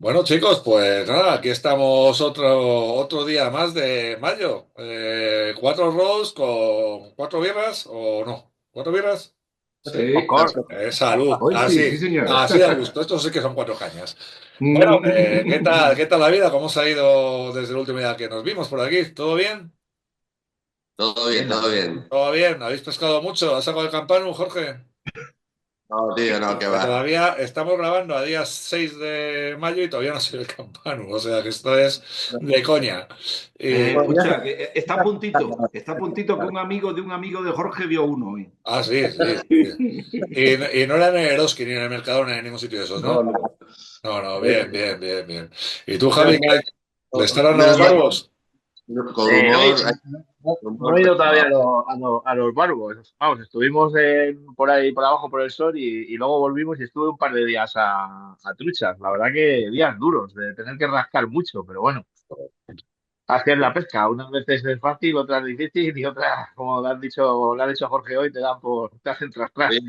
Bueno, chicos, pues nada, aquí estamos otro día más de mayo. Cuatro rolls con cuatro birras, ¿o no? ¿Cuatro birras? Sí. Sí, Salud. hoy sí, sí, Así, señor. así a gusto. Estos sí que son cuatro cañas. Bueno, ¿qué tal? Mm. ¿Qué tal la vida? ¿Cómo se ha ido desde el último día que nos vimos por aquí? ¿Todo bien? Todo bien, Bien, la todo verdad. bien. ¿Todo bien? ¿Habéis pescado mucho? ¿Has sacado el campano, Jorge? No, tío, no, que Que va. todavía estamos grabando a día 6 de mayo y todavía no se ve el campano. O sea que esto es de coña. Y, Escucha, que está a puntito que un amigo de Jorge vio uno hoy. sí, sí, sí. Y no era en el Eroski ni en el Mercadona ni en ningún sitio de esos, ¿no? No, no. No, no, bien, Eso. bien, bien, bien. ¿Y tú, Menos Javi, mal, le están dando los menos mal, barbos? con humor, No humor, he ido pero todavía no. a los barbos. Vamos, estuvimos por ahí por abajo por el sol y luego volvimos y estuve un par de días a truchas. La verdad que días duros de tener que rascar mucho, pero bueno, hacer la pesca. Unas veces es fácil, otras difícil y otras, como le ha dicho Jorge hoy, te hacen tras Sí,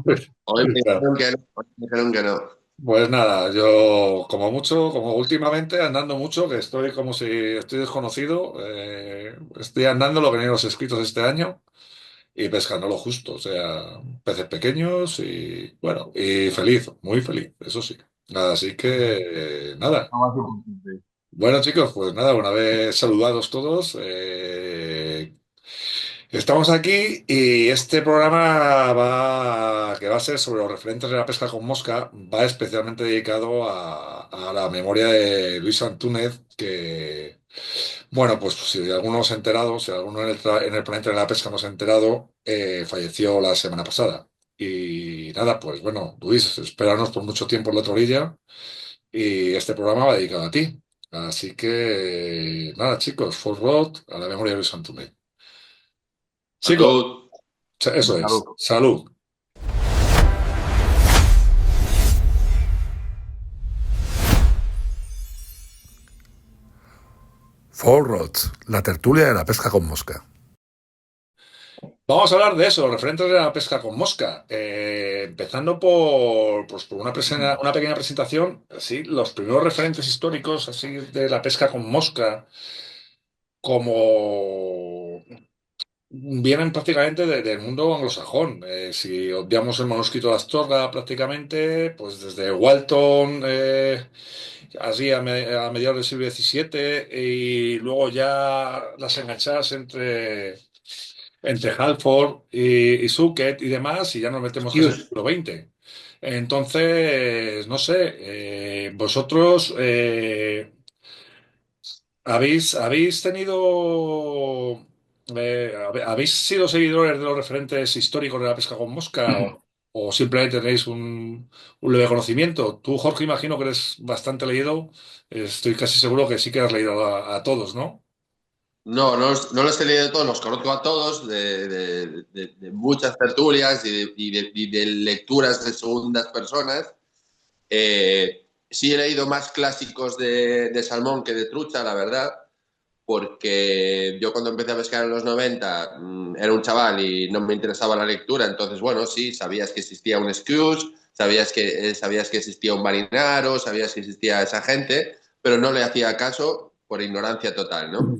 tras. hoy me Claro. dijeron que no, hoy me dijeron que no. Pues nada, yo como mucho, como últimamente andando mucho, que estoy como si estoy desconocido, estoy andando lo que ni los escritos este año. Y pescando lo justo, o sea, peces pequeños y bueno, y feliz, muy feliz, eso sí. Así que nada. Bueno, chicos, pues nada, una vez saludados todos, estamos aquí y este programa que va a ser sobre los referentes de la pesca con mosca, va especialmente dedicado a la memoria de Luis Antúnez, que bueno, pues si alguno se ha enterado, si alguno en el planeta de la pesca no se ha enterado, falleció la semana pasada. Y nada, pues bueno, Luis, espéranos por mucho tiempo en la otra orilla y este programa va dedicado a ti. Así que nada, chicos, Full Road a la memoria de Luis Antúnez. Chicos, Salud. eso es. Salud. Salud. Full Rods, la tertulia de la pesca con mosca. Vamos a hablar de eso, los referentes de la pesca con mosca. Empezando pues, por una pequeña presentación, así, los primeros referentes históricos así de la pesca con mosca, como vienen prácticamente del mundo anglosajón. Si obviamos el manuscrito de Astorga, prácticamente, pues desde Walton, así a mediados del siglo XVII, y luego ya las enganchadas entre Halford y Suket y demás, y ya nos metemos casi en el Excuse. siglo XX. Entonces, no sé, vosotros habéis tenido, habéis sido seguidores de los referentes históricos de la pesca con mosca o simplemente tenéis un leve conocimiento. Tú, Jorge, imagino que eres bastante leído. Estoy casi seguro que sí que has leído a todos, ¿no? No, no los he leído todos, los conozco a todos de muchas tertulias y de lecturas de segundas personas. Sí he leído más clásicos de salmón que de trucha, la verdad, porque yo cuando empecé a pescar en los 90 era un chaval y no me interesaba la lectura, entonces bueno, sí, sabías que existía un Scrooge, sabías que existía un Marinaro, sabías que existía esa gente, pero no le hacía caso por ignorancia total, ¿no?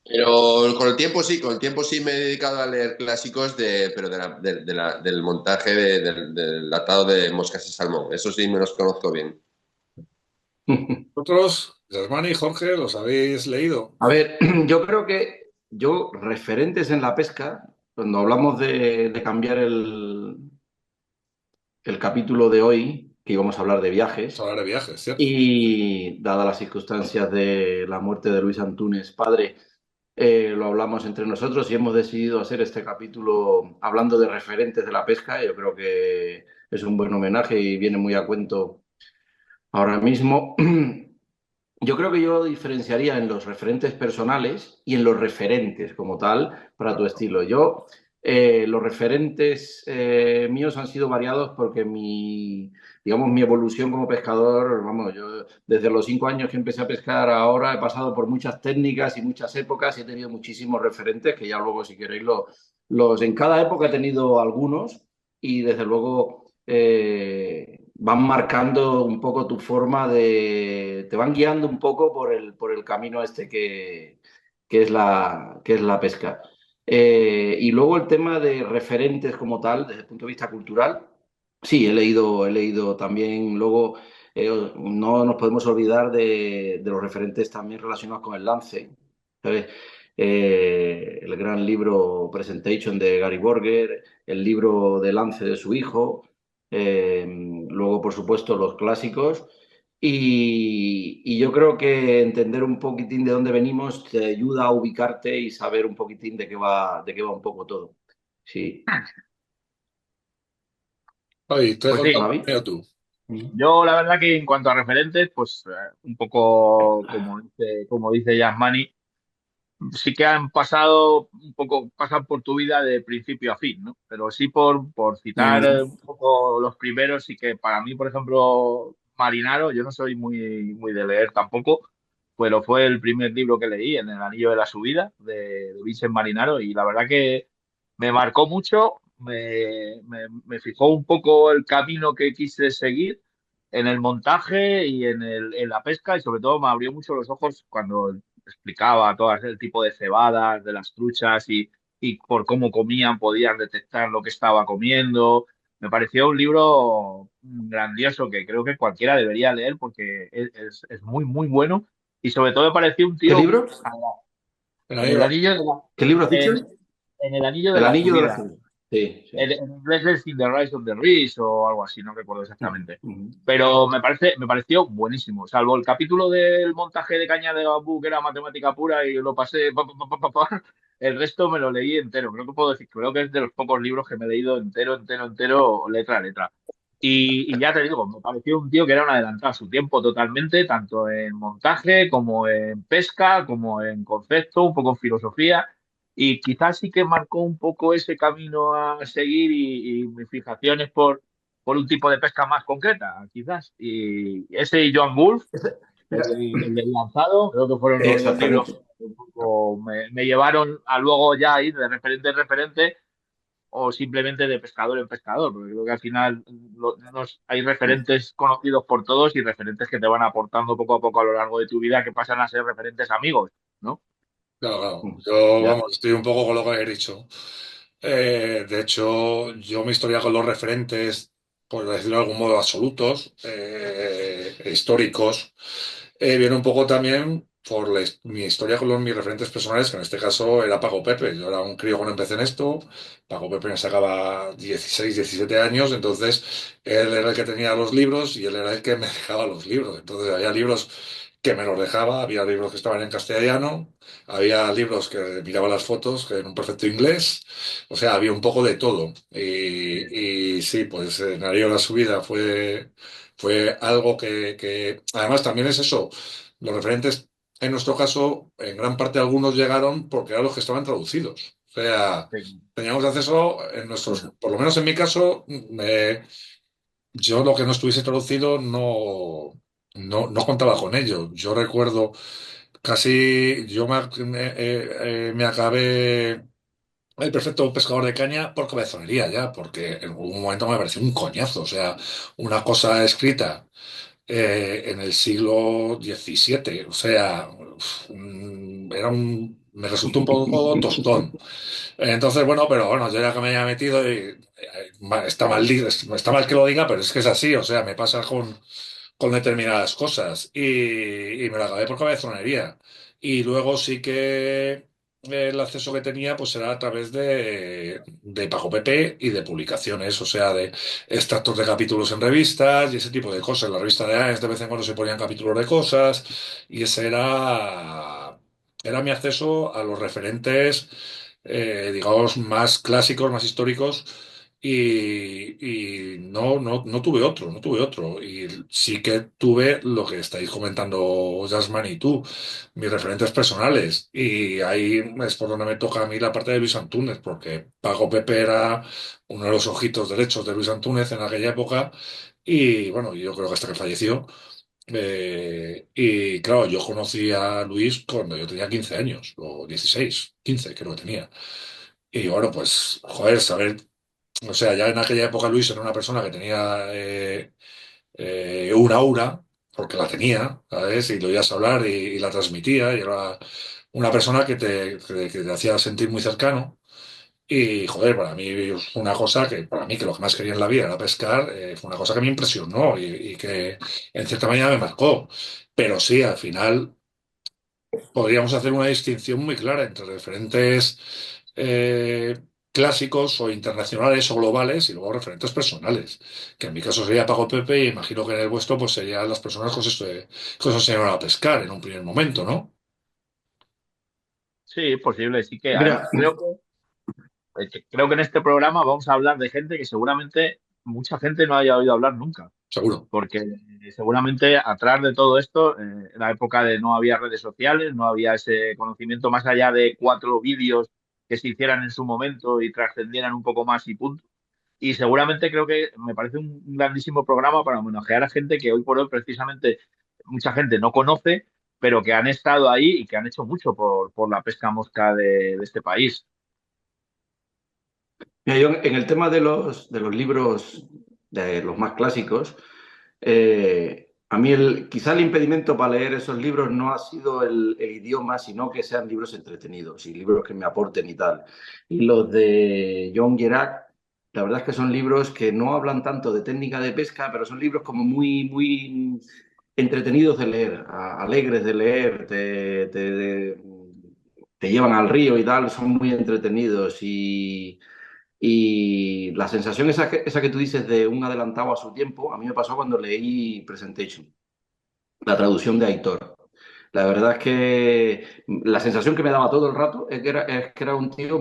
Pero con el tiempo sí, con el tiempo sí me he dedicado a leer clásicos pero del montaje del atado de moscas y salmón. Eso sí me los conozco bien. Vosotros, Germán y Jorge, los habéis leído. A ver, yo creo que referentes en la pesca, cuando hablamos de cambiar el capítulo de hoy, que íbamos a hablar de Vamos a viajes, hablar de viajes, ¿cierto? y dadas las circunstancias de la muerte de Luis Antúnez, padre, lo hablamos entre nosotros y hemos decidido hacer este capítulo hablando de referentes de la pesca. Yo creo que es un buen homenaje y viene muy a cuento ahora mismo. Yo creo que yo diferenciaría en los referentes personales y en los referentes como tal para tu estilo. Los referentes míos han sido variados porque digamos, mi evolución como pescador, vamos, yo desde los 5 años que empecé a pescar ahora he pasado por muchas técnicas y muchas épocas y he tenido muchísimos referentes que ya luego, si queréis, en cada época he tenido algunos y desde luego van marcando un poco tu forma de, te van guiando un poco por el camino este que es la pesca. Y luego el tema de referentes como tal, desde el punto de vista cultural, sí, he leído también, luego no nos podemos olvidar de los referentes también relacionados con el lance, ¿sabes? El gran libro Presentation de Gary Borger, el libro de lance de su hijo, luego, por supuesto, los clásicos. Y yo creo que entender un poquitín de dónde venimos te ayuda a ubicarte y saber un poquitín de qué va un poco todo. Sí. Oye, te he Pues sí, contado ¿Javi? primero tú. yo la verdad que en cuanto a referentes, pues un poco como dice Yasmani, sí que han pasado un poco, pasan por tu vida de principio a fin, ¿no? Pero sí por citar Mm. un poco los primeros, sí que para mí, por ejemplo, Marinaro, yo no soy muy de leer tampoco, pero fue el primer libro que leí en El Anillo de la Subida de Vincent Marinaro y la verdad que me marcó mucho, me fijó un poco el camino que quise seguir en el montaje y en la pesca y sobre todo me abrió mucho los ojos cuando explicaba todo el tipo de cebadas de las truchas y por cómo comían podían detectar lo que estaba comiendo. Me pareció un libro grandioso que creo que cualquiera debería leer porque es muy bueno y sobre todo me pareció un ¿Qué tío libro? En en ahí el va. anillo ¿Qué libro has dicho? en, en el anillo de El la anillo de la subida. Ciudad. Sí, sí. En inglés es In the Rise of the Rich o algo así, no recuerdo exactamente. Ujú. Pero me pareció buenísimo, salvo el capítulo del montaje de caña de bambú, que era matemática pura y lo pasé, el resto me lo leí entero. Creo que puedo decir, creo que es de los pocos libros que me he leído entero, letra a letra. Y ya te digo, me pareció un tío que era un adelantado a su tiempo totalmente, tanto en montaje como en pesca, como en concepto, un poco en filosofía. Y quizás sí que marcó un poco ese camino a seguir y mis fijaciones por un tipo de pesca más concreta, quizás. Y ese y Joan Wolf, el del lanzado, creo que fueron los dos libros Exactamente. que un poco me llevaron a luego ya ir de referente en referente o simplemente de pescador en pescador, porque creo que al final hay referentes conocidos por todos y referentes que te van aportando poco a poco a lo largo de tu vida que pasan a ser referentes amigos, ¿no? Claro, claro. Yo, Ya. vamos, estoy un poco con lo que he dicho. De hecho, yo mi historia con los referentes, por decirlo de algún modo, absolutos, históricos, viene un poco también por mi historia con mis referentes personales, que en este caso era Paco Pepe. Yo era un crío cuando empecé en esto. Paco Pepe me sacaba 16, 17 años, entonces él era el que tenía los libros y él era el que me dejaba los libros. Entonces había libros que me los dejaba, había libros que estaban en castellano, había libros que miraba las fotos que en un perfecto inglés, o sea, había un poco de todo. Y sí, pues Narío la subida fue algo además también es eso, los referentes, en nuestro caso, en gran parte algunos llegaron porque eran los que estaban traducidos. O sea, Sí. teníamos acceso en nuestros, por lo menos en mi caso, yo lo que no estuviese traducido no contaba con ello. Yo recuerdo casi, me acabé el perfecto pescador de caña por cabezonería ya, porque en un momento me pareció un coñazo, o sea, una cosa escrita en el siglo XVII, o sea, me resultó un poco tostón. Entonces, bueno, pero bueno, yo ya que me haya metido y está mal que lo diga, pero es que es así, o sea, me pasa con determinadas cosas y me lo acabé por cabezonería. Y luego sí que el acceso que tenía pues era a través de Paco Pepe y de publicaciones, o sea, de extractos de capítulos en revistas y ese tipo de cosas. En la revista de AES de vez en cuando se ponían capítulos de cosas y ese era mi acceso a los referentes, digamos, más clásicos, más históricos y no tuve otro, no tuve otro. Y sí que tuve lo que estáis comentando, Jasmine y tú, mis referentes personales. Y ahí es por donde me toca a mí la parte de Luis Antúnez, porque Paco Pepe era uno de los ojitos derechos de Luis Antúnez en aquella época. Y bueno, yo creo que hasta que falleció. Y claro, yo conocí a Luis cuando yo tenía 15 años, o 16 15 creo que tenía. Y bueno, pues, joder, saber o sea, ya en aquella época Luis era una persona que tenía un aura, porque la tenía, ¿sabes? Y lo oías hablar y la transmitía, y era una persona que te hacía sentir muy cercano. Y, joder, para mí fue una cosa que, para mí, que lo que más quería en la vida era pescar, fue una cosa que me impresionó y que en cierta manera me marcó. Pero sí, al final podríamos hacer una distinción muy clara entre referentes eh, clásicos o internacionales o globales y luego referentes personales, que en mi caso sería Pago Pepe y imagino que en el vuestro pues serían las personas que os enseñaron a pescar en un primer momento, ¿no? Sí, posible, sí que además Mira, creo que en este programa vamos a hablar de gente que seguramente mucha gente no haya oído hablar nunca. Seguro. Porque seguramente atrás de todo esto, en la época de no había redes sociales, no había ese conocimiento más allá de 4 vídeos que se hicieran en su momento y trascendieran un poco más y punto. Y seguramente creo que me parece un grandísimo programa para homenajear a gente que hoy por hoy precisamente mucha gente no conoce, pero que han estado ahí y que han hecho mucho por la pesca mosca de este país. mira, yo en el tema de los libros, de los más clásicos, a mí quizá el impedimento para leer esos libros no ha sido el idioma, sino que sean libros entretenidos y libros que me aporten y tal. Y los de John Gerac, la verdad es que son libros que no hablan tanto de técnica de pesca, pero son libros como muy entretenidos de leer, alegres de leer, te llevan al río y tal, son muy entretenidos y la sensación esa que tú dices de un adelantado a su tiempo, a mí me pasó cuando leí Presentation, la traducción de Aitor. La verdad es que la sensación que me daba todo el rato es que era un tío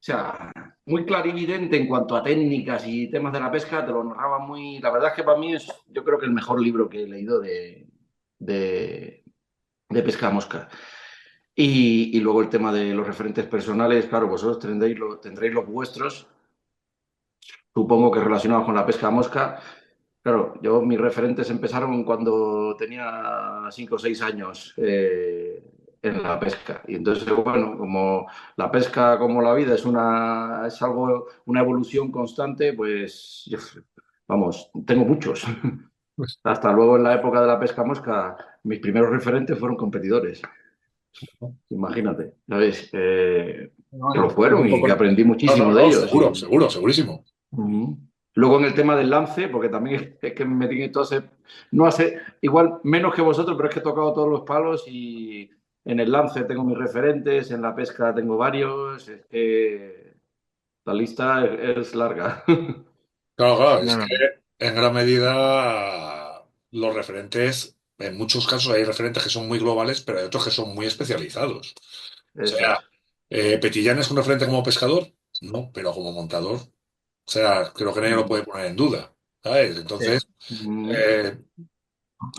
o sea, muy clarividente en cuanto a técnicas y temas de la pesca, te lo narraba muy... La verdad es que para mí es, yo creo que el mejor libro que he leído de, de pesca a mosca. Y luego el tema de los referentes personales, claro, vosotros tendréis los vuestros, supongo que relacionados con la pesca a mosca. Claro, yo mis referentes empezaron cuando tenía 5 o 6 años en la pesca. Y entonces, bueno, como la pesca, como la vida, es algo, una evolución constante, pues, vamos, tengo muchos. Pues, Hasta luego en la época de la pesca a mosca, mis primeros referentes fueron competidores. Imagínate, ¿sabes? No, Que lo es fueron un y que poco. aprendí no, no, muchísimo de no, ellos. seguro, seguro, segurísimo. Ujú. Luego en el tema del lance, porque también es que me tiene todo ese, no hace, igual menos que vosotros, pero es que he tocado todos los palos y en el lance tengo mis referentes, en la pesca tengo varios, es que la lista es larga. Claro, claro, es No, que no. en gran medida los referentes, en muchos casos hay referentes que son muy globales, pero hay otros que son muy especializados. O Eso sea, es. ¿Petillán es un referente como pescador? No, pero como montador. O sea, creo que nadie lo puede poner en duda, ¿sabes? Sí. Entonces, Mm. eh,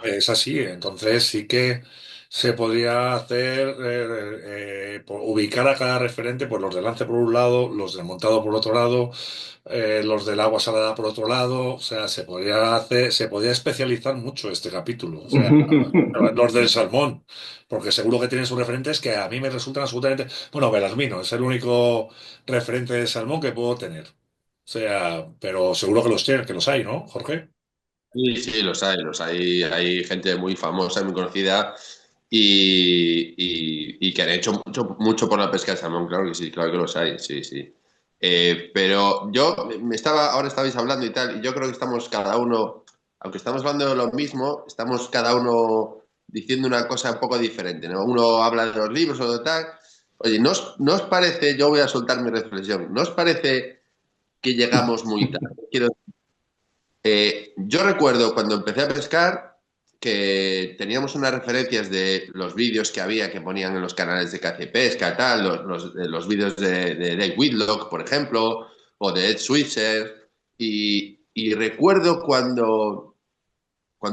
es así, entonces sí que se podría hacer, ubicar a cada referente, pues los del lance por un lado, los del montado por otro lado, los del agua salada por otro lado, o sea, se podría especializar mucho este capítulo, o sea, los del salmón, porque seguro que tienen sus referentes que a mí me resultan absolutamente, bueno, Belarmino es el único referente de salmón que puedo tener, o sea, pero seguro que los tienen, que los hay, ¿no, Jorge? Sí, sí, los hay, los hay. Hay gente muy famosa, muy conocida y que han hecho mucho, mucho por la pesca de salmón, claro que sí, claro que los hay, sí, sí. Pero yo ahora estabais hablando y tal, y yo creo que estamos cada uno, aunque estamos hablando de lo mismo, estamos cada uno diciendo una cosa un poco diferente, ¿no? Uno habla de los libros o de tal. Oye, no os parece, yo voy a soltar mi reflexión, ¿no os parece que llegamos muy tarde? Yo recuerdo cuando empecé a pescar que teníamos unas referencias de los vídeos que había que ponían en los canales de caza y pesca, tal, los vídeos de Dave Whitlock, por ejemplo, o de Ed Switzer. Y recuerdo cuando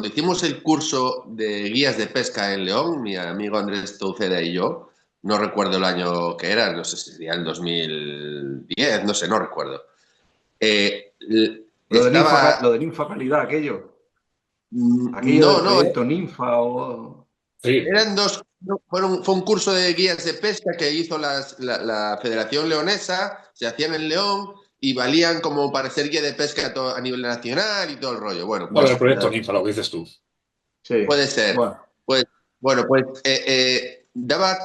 hicimos el curso de guías de pesca en León, mi amigo Andrés Toucera y yo, no recuerdo el año que era, no sé si sería el 2010, no sé, no recuerdo. Eh, estaba Lo de ninfa calidad, aquello del No, no, proyecto ninfa o... Sí. eran dos, no, fue un curso de guías de pesca que hizo la Federación Leonesa, se hacían en León y valían como para ser guía de pesca a nivel nacional y todo el rollo. Bueno, Bueno, el pues proyecto Ninfa, lo que dices tú. Sí, puede ser. bueno. Pues, bueno, pues daba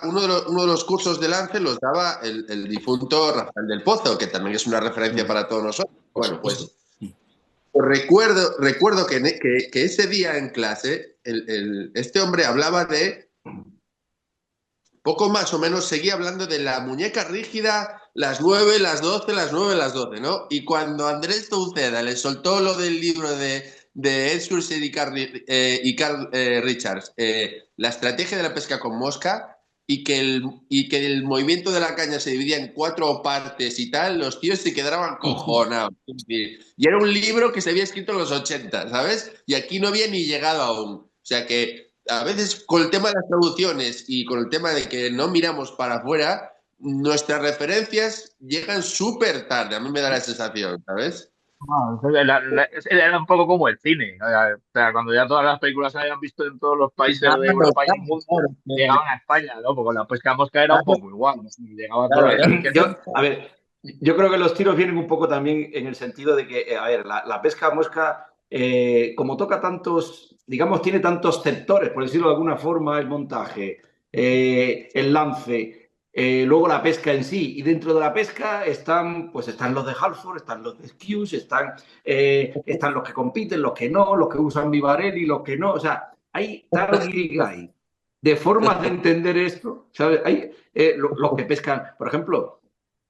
uno de los cursos de lance, los daba el difunto Rafael del Pozo, que también es una referencia para todos nosotros. Por Bueno, supuesto. pues recuerdo que ese día en clase este hombre hablaba de, poco más o menos, seguía hablando de la muñeca rígida, las 9, las 12, las 9, las 12, ¿no? Y cuando Andrés Touceda le soltó lo del libro de Ed Schulze y Carl Richards, la estrategia de la pesca con mosca, y que el movimiento de la caña se dividía en 4 partes y tal, los tíos se quedaban cojonados. Y era un libro que se había escrito en los 80, ¿sabes? Y aquí no había ni llegado aún. O sea que a veces con el tema de las traducciones y con el tema de que no miramos para afuera, nuestras referencias llegan súper tarde. A mí me da la sensación, ¿sabes? No, era un poco como el cine. O sea, cuando ya todas las películas se habían visto en todos los países de Claro, Europa y del mundo, claro, llegaban a España, ¿no? Porque con la pesca mosca era un claro, poco igual, ¿no? Llegaba a toda claro, Latinoamérica. A ver, yo creo que los tiros vienen un poco también en el sentido de que, a ver, la pesca a mosca, como toca tantos, digamos, tiene tantos sectores, por decirlo de alguna forma, el montaje, el lance, luego la pesca en sí, y dentro de la pesca están, pues están los de Halford, están los de Skews, están los que compiten, los que no, los que usan Vivarelli, los que no, o sea, hay tal guirigay de formas de entender esto, ¿sabes? Hay los que pescan, por ejemplo,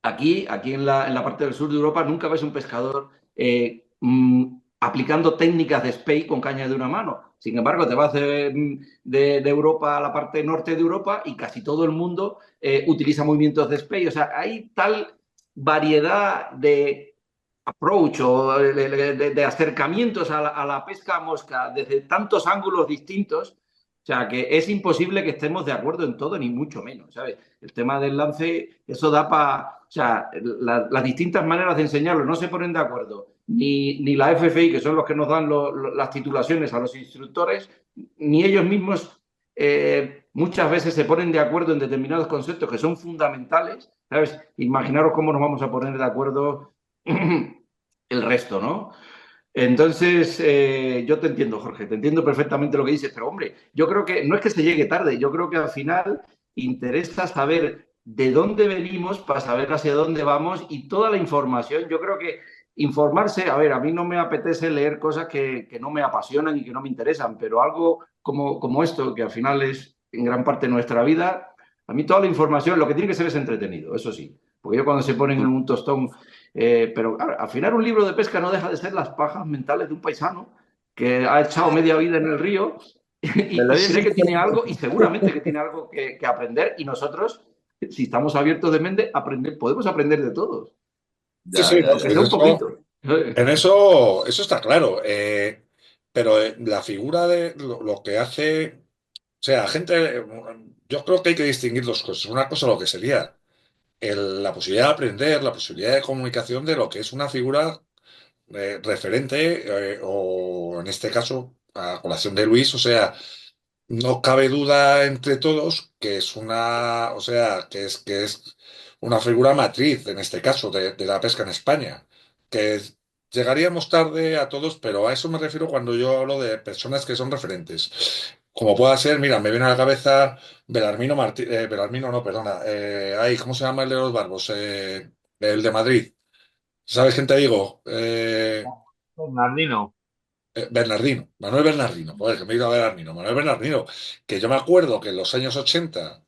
aquí en la parte del sur de Europa nunca ves un pescador aplicando técnicas de spey con caña de una mano. Sin embargo, te vas de Europa a la parte norte de Europa y casi todo el mundo utiliza movimientos de spey. O sea, hay tal variedad de approach o de acercamientos a la pesca a mosca desde tantos ángulos distintos. O sea, que es imposible que estemos de acuerdo en todo, ni mucho menos, ¿sabes? El tema del lance, eso da para... O sea, las distintas maneras de enseñarlo no se ponen de acuerdo. Ni la FFI, que son los que nos dan las titulaciones a los instructores, ni ellos mismos muchas veces se ponen de acuerdo en determinados conceptos que son fundamentales, ¿sabes? Imaginaros cómo nos vamos a poner de acuerdo el resto, ¿no? Entonces, yo te entiendo, Jorge, te entiendo perfectamente lo que dices, pero hombre, yo creo que no es que se llegue tarde, yo creo que al final interesa saber de dónde venimos para saber hacia dónde vamos y toda la información. Yo creo que informarse, a ver, a mí no me apetece leer cosas que no me apasionan y que no me interesan, pero algo como esto, que al final es en gran parte nuestra vida, a mí toda la información, lo que tiene que ser es entretenido, eso sí, porque yo cuando se ponen en un tostón pero claro, al final un libro de pesca no deja de ser las pajas mentales de un paisano que ha echado media vida en el río me lo y cree dices. que tiene algo y seguramente que tiene algo que aprender y nosotros, si estamos abiertos de mente, podemos aprender de todos, Sí, Ya, sí, no, ya, aunque ya. sea un poquito. en eso está claro. Pero la figura de lo que hace, o sea, gente, yo creo que hay que distinguir dos cosas. Una cosa lo que sería la posibilidad de aprender, la posibilidad de comunicación de lo que es una figura referente, o en este caso, a colación de Luis, o sea, no cabe duda entre todos que es una, o sea, que es una figura matriz, en este caso, de la pesca en España. Llegaríamos tarde a todos, pero a eso me refiero cuando yo hablo de personas que son referentes. Como pueda ser, mira, me viene a la cabeza Belarmino Martí, Belarmino no, perdona, ay, ¿cómo se llama el de los Barbos? El de Madrid. ¿Sabes quién te digo? Bernardino. Bernardino, Manuel Bernardino, joder, que me he ido a Bernardino, Manuel Bernardino, que yo me acuerdo que en los años 80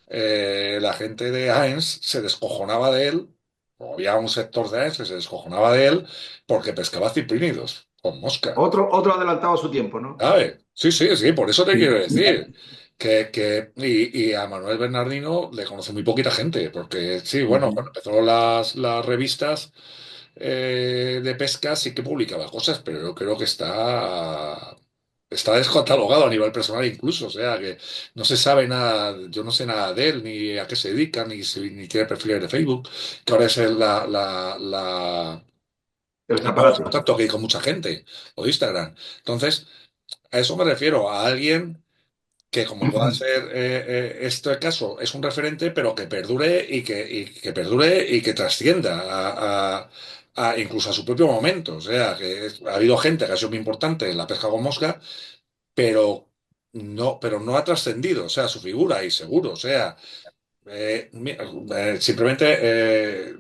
la gente de AENS se descojonaba de él, o había un sector de AENS que se descojonaba de él porque pescaba ciprínidos con mosca. Otro adelantado a su tiempo, ¿no? ¿Sabes? Sí, sí, sí, por eso te quiero decir y a Manuel Bernardino le conoce muy poquita gente, porque sí, bueno, cuando empezó las revistas de pesca sí que publicaba cosas, pero yo creo que está descatalogado a nivel personal incluso, o sea que no se sabe nada, yo no sé nada de él, ni a qué se dedica, ni tiene perfiles de Facebook, que ahora es El el modo de escaparate. contacto que hay con mucha gente, o de Instagram. Entonces, a eso me refiero, a alguien. que como pueda ser este caso, es un referente, pero que perdure y que perdure y que trascienda incluso a su propio momento. O sea, ha habido gente que ha sido muy importante en la pesca con mosca, pero no ha trascendido, o sea, su figura, y seguro, o sea, simplemente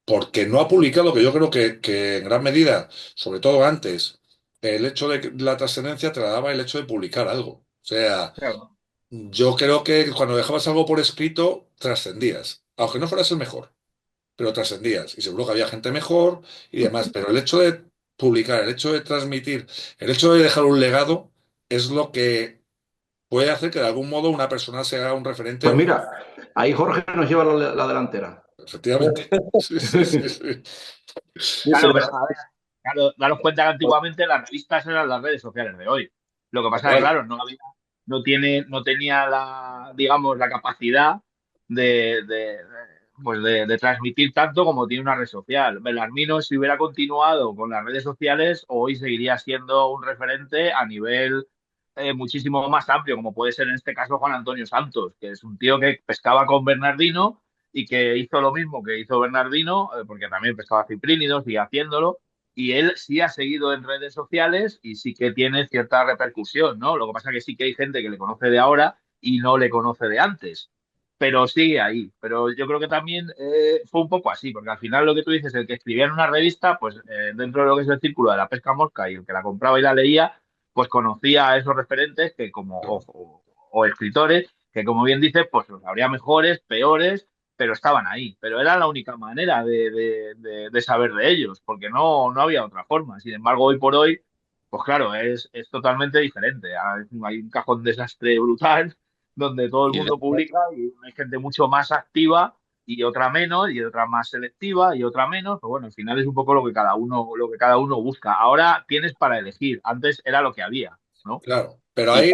porque no ha publicado, que yo creo que en gran medida, sobre todo antes, el hecho de la trascendencia te la daba el hecho de publicar algo. O sea, Claro. yo creo que cuando dejabas algo por escrito, trascendías, aunque no fueras el mejor, pero trascendías. Y seguro que había gente mejor y demás, pero el hecho de publicar, el hecho de transmitir, el hecho de dejar un legado es lo que puede hacer que de algún modo una persona sea un referente, Pues mira, ahí Jorge nos lleva la delantera. efectivamente. Sí, sí, sí, sí. Sí, Claro, pero pero a ver, claro, daros cuenta que antiguamente las revistas eran las redes sociales de hoy. Lo que pasa es que, Claro, claro, no tenía la, digamos, la capacidad pues de transmitir tanto como tiene una red social. Belarmino, si hubiera continuado con las redes sociales, hoy seguiría siendo un referente a nivel muchísimo más amplio, como puede ser en este caso Juan Antonio Santos, que es un tío que pescaba con Bernardino y que hizo lo mismo que hizo Bernardino, porque también pescaba ciprínidos y haciéndolo, y él sí ha seguido en redes sociales y sí que tiene cierta repercusión, ¿no? Lo que pasa es que sí que hay gente que le conoce de ahora y no le conoce de antes, pero sigue ahí. Pero yo creo que también fue un poco así, porque al final lo que tú dices, el que escribía en una revista, pues dentro de lo que es el círculo de la pesca mosca y el que la compraba y la leía, pues conocía a esos referentes que como, claro, o escritores, que como bien dices, pues los habría mejores, peores, pero estaban ahí. Pero era la única manera de saber de ellos, porque no había otra forma. Sin embargo, hoy por hoy, pues claro, es totalmente diferente. Hay un cajón desastre brutal donde todo el y mundo publica y hay gente mucho más activa y otra menos, y otra más selectiva y otra menos. Pero bueno, al final es un poco lo que cada uno busca. Ahora tienes para elegir. Antes era lo que había, ¿no? claro. Pero Y, ahí,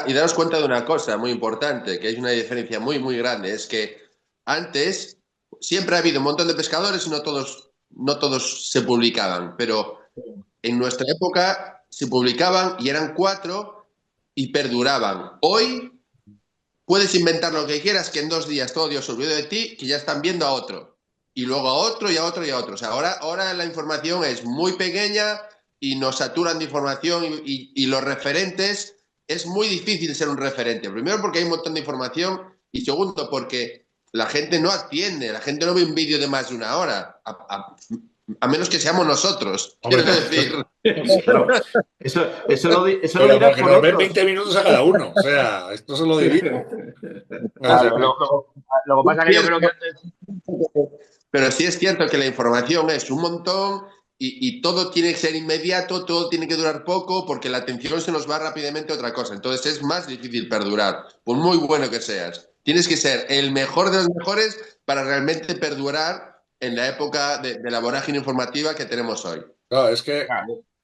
y daros cuenta de una cosa muy importante, que hay una diferencia muy, muy grande, es que antes siempre ha habido un montón de pescadores y no todos se publicaban, pero en nuestra época se publicaban y eran 4 y perduraban. Hoy puedes inventar lo que quieras, que en 2 días todo Dios se olvidó de ti, que ya están viendo a otro. Y luego a otro y a otro y a otro. O sea, ahora la información es muy pequeña y nos saturan de información y los referentes, es muy difícil ser un referente. Primero porque hay un montón de información y segundo porque la gente no atiende, la gente no ve un vídeo de más de una hora, a menos que seamos nosotros. hombre, Quiero decir, Claro, eso lo pero dirás porque por nos ven otros. 20 minutos a cada uno, o sea, esto se lo divido. Así Claro, que, lo que pasa es que yo creo que cierto, antes. pero sí es cierto que la información es un montón y todo tiene que ser inmediato, todo tiene que durar poco porque la atención se nos va rápidamente a otra cosa. Entonces es más difícil perdurar, por muy bueno que seas. Tienes que ser el mejor de los mejores para realmente perdurar en la época de la vorágine informativa que tenemos hoy. claro, es que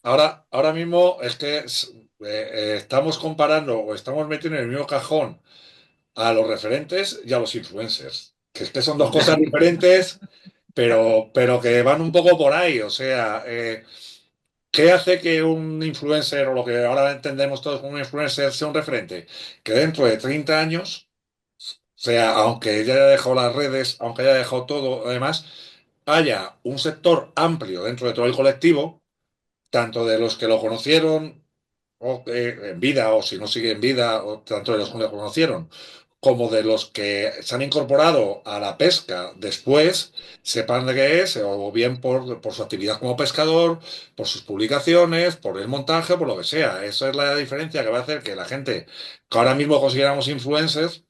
Claro, ahora mismo es que estamos comparando o estamos metiendo en el mismo cajón a los referentes y a los influencers, que es que son dos cosas diferentes, pero que van un poco por ahí. O sea, ¿qué hace que un influencer, o lo que ahora entendemos todos como un influencer, sea un referente? Que dentro de 30 años, o sea, aunque ya haya dejado las redes, aunque haya dejado todo, además, haya un sector amplio dentro de todo el colectivo, tanto de los que lo conocieron en vida, o si no sigue en vida, o tanto de los que lo conocieron, como de los que se han incorporado a la pesca después, sepan de qué es, o bien por su actividad como pescador, por sus publicaciones, por el montaje, por lo que sea. Esa es la diferencia que va a hacer que la gente que ahora mismo consideramos influencers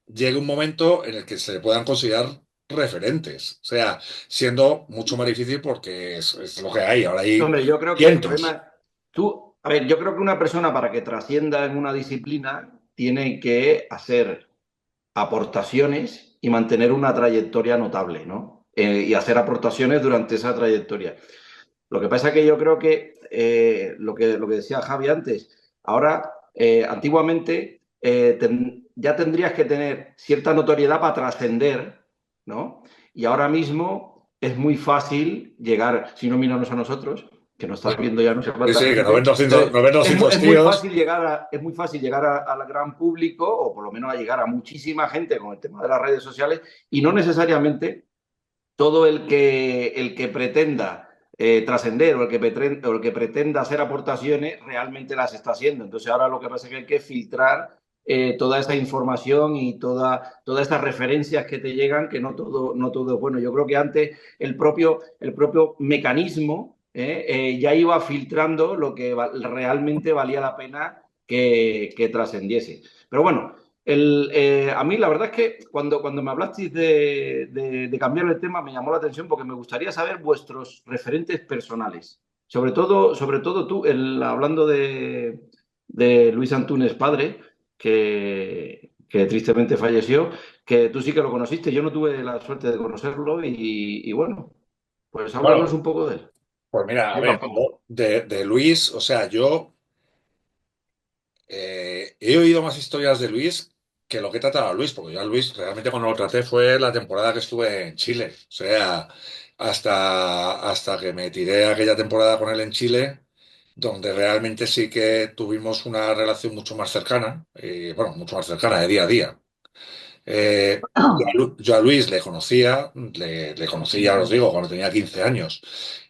llegue un momento en el que se puedan considerar referentes. O sea, siendo mucho más difícil porque es lo que hay. Ahora hay Hombre, yo creo que el cientos. problema. A ver, yo creo que una persona para que trascienda en una disciplina tiene que hacer aportaciones y mantener una trayectoria notable, ¿no? Y hacer aportaciones durante esa trayectoria. Lo que pasa es que yo creo que lo que decía Javi antes, ahora, antiguamente, ya tendrías que tener cierta notoriedad para trascender, ¿no? Y ahora mismo es muy fácil llegar, si no míranos a nosotros, que nos está viendo ya no sé Sí, cuánta sí, que gente. nos ven Es 200 muy tíos. fácil es muy fácil llegar al gran público, o por lo menos a llegar a muchísima gente con el tema de las redes sociales, y no necesariamente todo el que pretenda trascender o el que pretenda hacer aportaciones realmente las está haciendo. Entonces ahora lo que pasa es que hay que filtrar toda esa información y todas estas referencias que te llegan, que no todo es bueno. Yo creo que antes el propio mecanismo ya iba filtrando lo que realmente valía la pena que trascendiese. Pero bueno, a mí la verdad es que cuando me hablasteis de cambiar el tema me llamó la atención porque me gustaría saber vuestros referentes personales. Sobre todo tú, hablando de Luis Antúnez padre, que tristemente falleció, que tú sí que lo conociste, yo no tuve la suerte de conocerlo y bueno, pues háblanos Bueno, un poco de él. pues mira, a Yo ver, tampoco. yo de Luis, o sea, yo he oído más historias de Luis que lo que he tratado a Luis, porque yo a Luis realmente cuando lo traté fue la temporada que estuve en Chile. O sea, hasta que me tiré aquella temporada con él en Chile, donde realmente sí que tuvimos una relación mucho más cercana, bueno, mucho más cercana de día a día. Yo a Luis le conocía, le conocí, ya os digo, cuando tenía 15 años.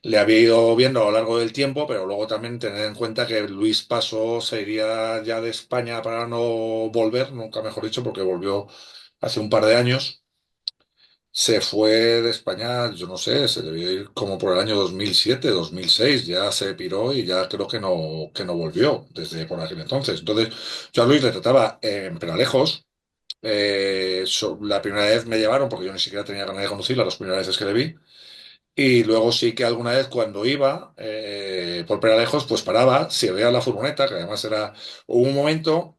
Le había ido viendo a lo largo del tiempo, pero luego también tener en cuenta que Luis pasó, se iría ya de España para no volver, nunca mejor dicho, porque volvió hace un par de años. Se fue de España, yo no sé, se debió ir como por el año 2007, 2006, ya se piró y ya creo que no volvió desde por aquel entonces. Entonces, yo a Luis le trataba en Peralejos. La primera vez me llevaron, porque yo ni siquiera tenía ganas de conducirla, las primeras veces que le vi. Y luego sí que alguna vez cuando iba por Peralejos, pues paraba, si veía la furgoneta, que además era. Hubo un momento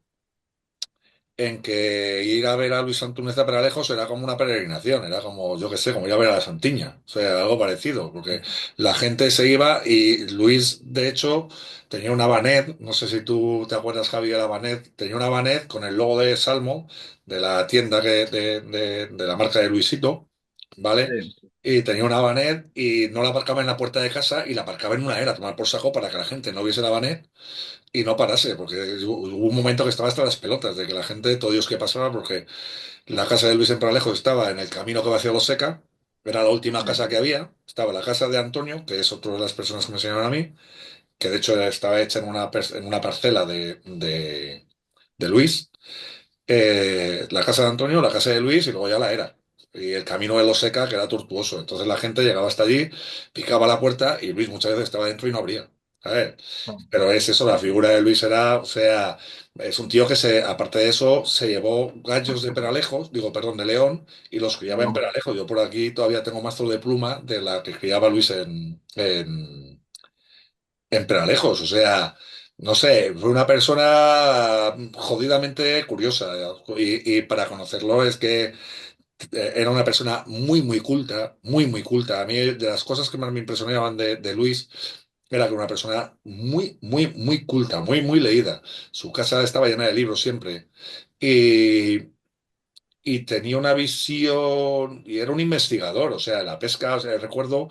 en que ir a ver a Luis Antúnez a Peralejos era como una peregrinación, era como, yo qué sé, como ir a ver a la Santiña, o sea, algo parecido, porque la gente se iba y Luis, de hecho, tenía una Vanet, no sé si tú te acuerdas, Javi, de la Vanet, tenía una Vanet con el logo de Salmo, de la tienda de la marca de Luisito, ¿vale? Sí. Y tenía una Vanet y no la aparcaba en la puerta de casa y la aparcaba en una era, tomar por saco para que la gente no viese la Vanet y no parase, porque hubo un momento que estaba hasta las pelotas de que la gente, todo Dios que pasaba, porque la casa de Luis en Pralejos estaba en el camino que va hacia Los Seca, era la última casa que había, estaba la casa de Antonio, que es otra de las personas que me enseñaron a mí, que de hecho estaba hecha en una parcela de Luis, la casa de Antonio, la casa de Luis y luego ya la era. Y el camino de Los Seca, que era tortuoso. Entonces la gente llegaba hasta allí, picaba la puerta y Luis muchas veces estaba dentro y no abría. ¿Sabes? Pero es eso, la figura de Luis era, o sea, es un tío que aparte de eso, se llevó gallos de Peralejos, digo, perdón, de León, y los criaba en Peralejos. Yo por aquí todavía tengo mazo de pluma de la que criaba Luis en Peralejos. O sea, no sé, fue una persona jodidamente curiosa. Y para conocerlo es que era una persona muy, muy culta, muy, muy culta. A mí, de las cosas que más me impresionaban de Luis, era que era una persona muy, muy, muy culta, muy, muy leída. Su casa estaba llena de libros siempre. Y, y tenía una visión, y era un investigador, o sea, la pesca, o sea, recuerdo,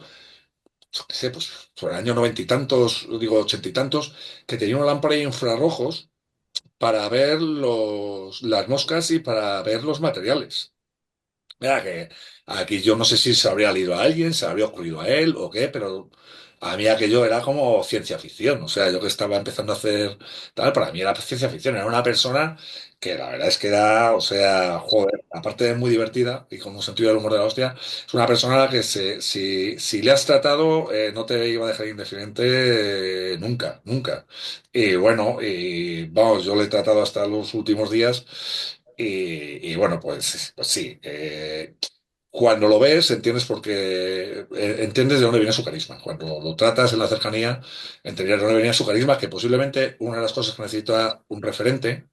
yo qué sé, pues por el año noventa y tantos, digo ochenta y tantos, que tenía una lámpara de infrarrojos para ver las moscas y para ver los materiales. Mira que aquí yo no sé si se habría leído a alguien, se habría ocurrido a él o qué, pero a mí aquello era como ciencia ficción. O sea, yo que estaba empezando a hacer tal, para mí era ciencia ficción. Era una persona que la verdad es que era, o sea, joder, aparte de muy divertida y con un sentido del humor de la hostia, es una persona a la que si le has tratado, no te iba a dejar indiferente nunca, nunca. Y bueno, y vamos, yo le he tratado hasta los últimos días. Y bueno, pues sí. Cuando lo ves, entiendes entiendes de dónde viene su carisma. Cuando lo tratas en la cercanía, entenderías de dónde venía su carisma, que posiblemente una de las cosas que necesita un referente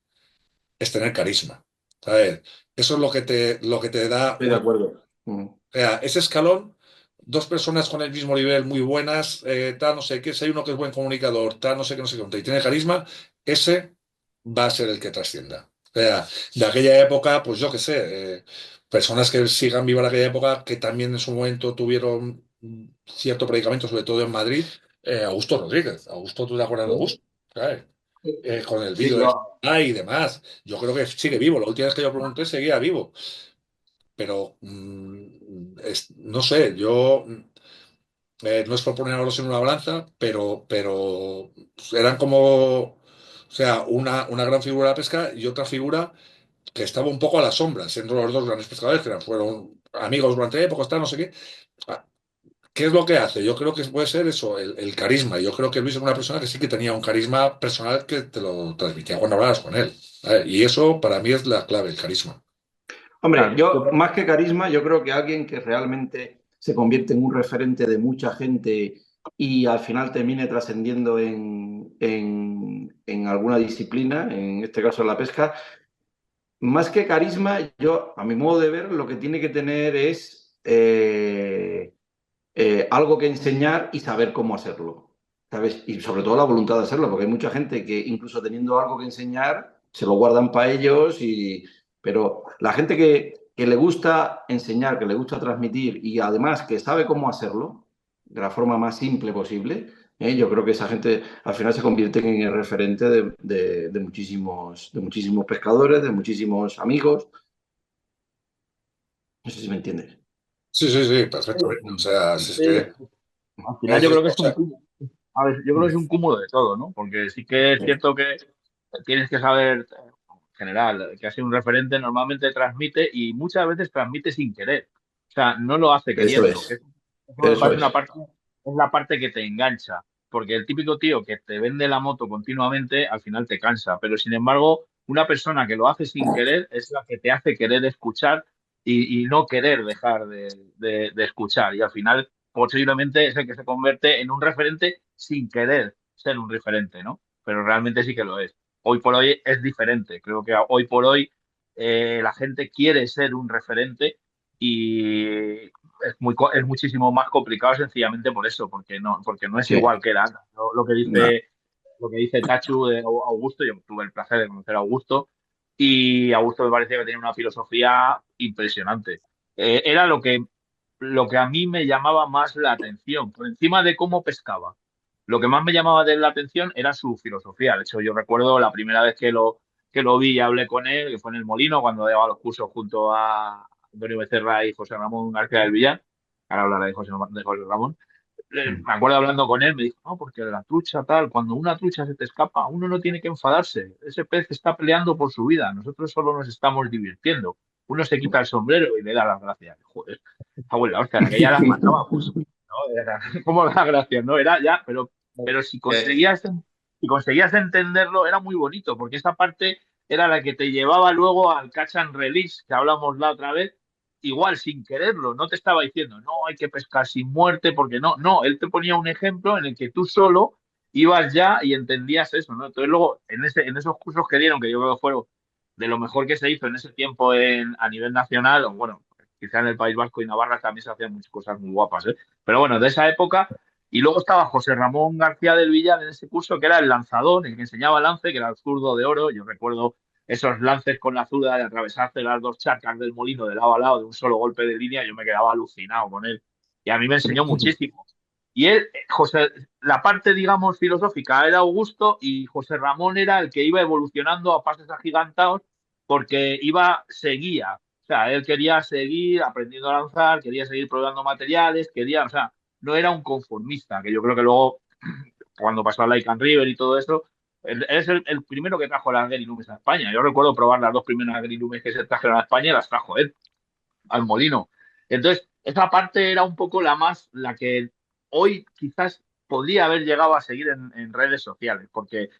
es tener carisma. ¿Sabes? Eso es lo que te da Estoy de acuerdo. Mm. o sea, ese escalón, dos personas con el mismo nivel muy buenas, tal, no sé qué, si hay uno que es buen comunicador, tal, no sé qué, no sé qué, y tiene carisma, ese va a ser el que trascienda. O sea, de aquella época, pues yo qué sé, personas que sigan viva de aquella época, que también en su momento tuvieron cierto predicamento, sobre todo en Madrid, Augusto Rodríguez. Augusto, ¿tú te acuerdas de Sí, Augusto? ¿Sabes? Con el sí, vídeo de yo, y demás. Yo creo que sigue vivo. La última vez que yo pregunté seguía vivo. Pero no sé, yo no es por poner a los en una balanza, pero eran como, o sea, una gran figura de la pesca y otra figura que estaba un poco a la sombra, siendo los dos grandes pescadores, que fueron amigos durante épocas, tal, no sé qué. Ah, ¿qué es lo que hace? Yo creo que puede ser eso, el carisma. Yo creo que Luis es una persona que sí que tenía un carisma personal que te lo transmitía cuando hablabas con él. Y eso para mí es la clave, el carisma. hombre, Claro, yo yo más que carisma, yo creo que alguien que realmente se convierte en un referente de mucha gente y al final termine trascendiendo en alguna disciplina, en este caso en la pesca, más que carisma, yo, a mi modo de ver, lo que tiene que tener es algo que enseñar y saber cómo hacerlo, ¿sabes? Y sobre todo la voluntad de hacerlo, porque hay mucha gente que incluso teniendo algo que enseñar, se lo guardan para ellos, pero la gente que le gusta enseñar, que le gusta transmitir y además que sabe cómo hacerlo de la forma más simple posible, yo creo que esa gente al final se convierte en el referente de muchísimos pescadores, de muchísimos amigos. No sé si me entiendes. Sí, sí, sí, perfectamente. O sea, si es sí, que al es final yo decir, creo que o es un sea, cúmulo. A ver, yo creo que es un cúmulo de todo, ¿no? Porque sí que es cierto que tienes que saber, en general, que ha sido un referente normalmente transmite y muchas veces transmite sin querer. O sea, no lo hace Eso queriendo. es, Eso me eso parece una es. parte, es la parte que te engancha. Porque el típico tío que te vende la moto continuamente, al final te cansa. Pero sin embargo, una persona que lo hace sin querer es la que te hace querer escuchar y no querer dejar de escuchar. Y al final, posiblemente es el que se convierte en un referente sin querer ser un referente, ¿no? Pero realmente sí que lo es. Hoy por hoy es diferente. Creo que hoy por hoy la gente quiere ser un referente y es muchísimo más complicado sencillamente por eso, porque no es Sí, igual que era antes. no, Lo que dice Tachu de Augusto, yo tuve el placer de conocer a Augusto y Augusto me parecía que tenía una filosofía impresionante. Era lo que a mí me llamaba más la atención, por encima de cómo pescaba. Lo que más me llamaba de la atención era su filosofía. De hecho, yo recuerdo la primera vez que lo vi y hablé con él, que fue en el Molino, cuando daba los cursos junto a Antonio Becerra y José Ramón García del Villar. Ahora hablaré de José Ramón. Me acuerdo hablando con él, me dijo, no, porque la trucha tal, cuando una trucha se te escapa, uno no tiene que enfadarse. Ese pez está peleando por su vida, nosotros solo nos estamos divirtiendo. Uno se quita el sombrero y le da las gracias. Joder, abuela, hostia, en aquella las matábamos, ¿no? Era como las gracias, ¿no? Era ya, pero si conseguías entenderlo, era muy bonito, porque esa parte era la que te llevaba luego al catch and release, que hablamos la otra vez, igual sin quererlo, no te estaba diciendo, no, hay que pescar sin muerte, porque no, él te ponía un ejemplo en el que tú solo ibas ya y entendías eso, ¿no? Entonces luego, en esos cursos que dieron, que yo creo que fueron de lo mejor que se hizo en ese tiempo a nivel nacional, o bueno, quizá en el País Vasco y Navarra también se hacían muchas cosas muy guapas, ¿eh? Pero bueno, de esa época, y luego estaba José Ramón García del Villar en ese curso, que era el lanzador, el que enseñaba lance, que era el zurdo de oro, yo recuerdo esos lances con la zurda de atravesarse las dos charcas del molino de lado a lado de un solo golpe de línea, yo me quedaba alucinado con él. Y a mí me enseñó muchísimo. Y él, la parte, digamos, filosófica era Augusto y José Ramón era el que iba evolucionando a pasos agigantados porque seguía. O sea, él quería seguir aprendiendo a lanzar, quería seguir probando materiales, o sea, no era un conformista, que yo creo que luego, cuando pasó a Lycan River y todo eso, es el primero que trajo las Guerilumes a España. Yo recuerdo probar las dos primeras Guerilumes que se trajeron a España y las trajo él al molino. Entonces, esa parte era un poco la que hoy quizás podría haber llegado a seguir en redes sociales, porque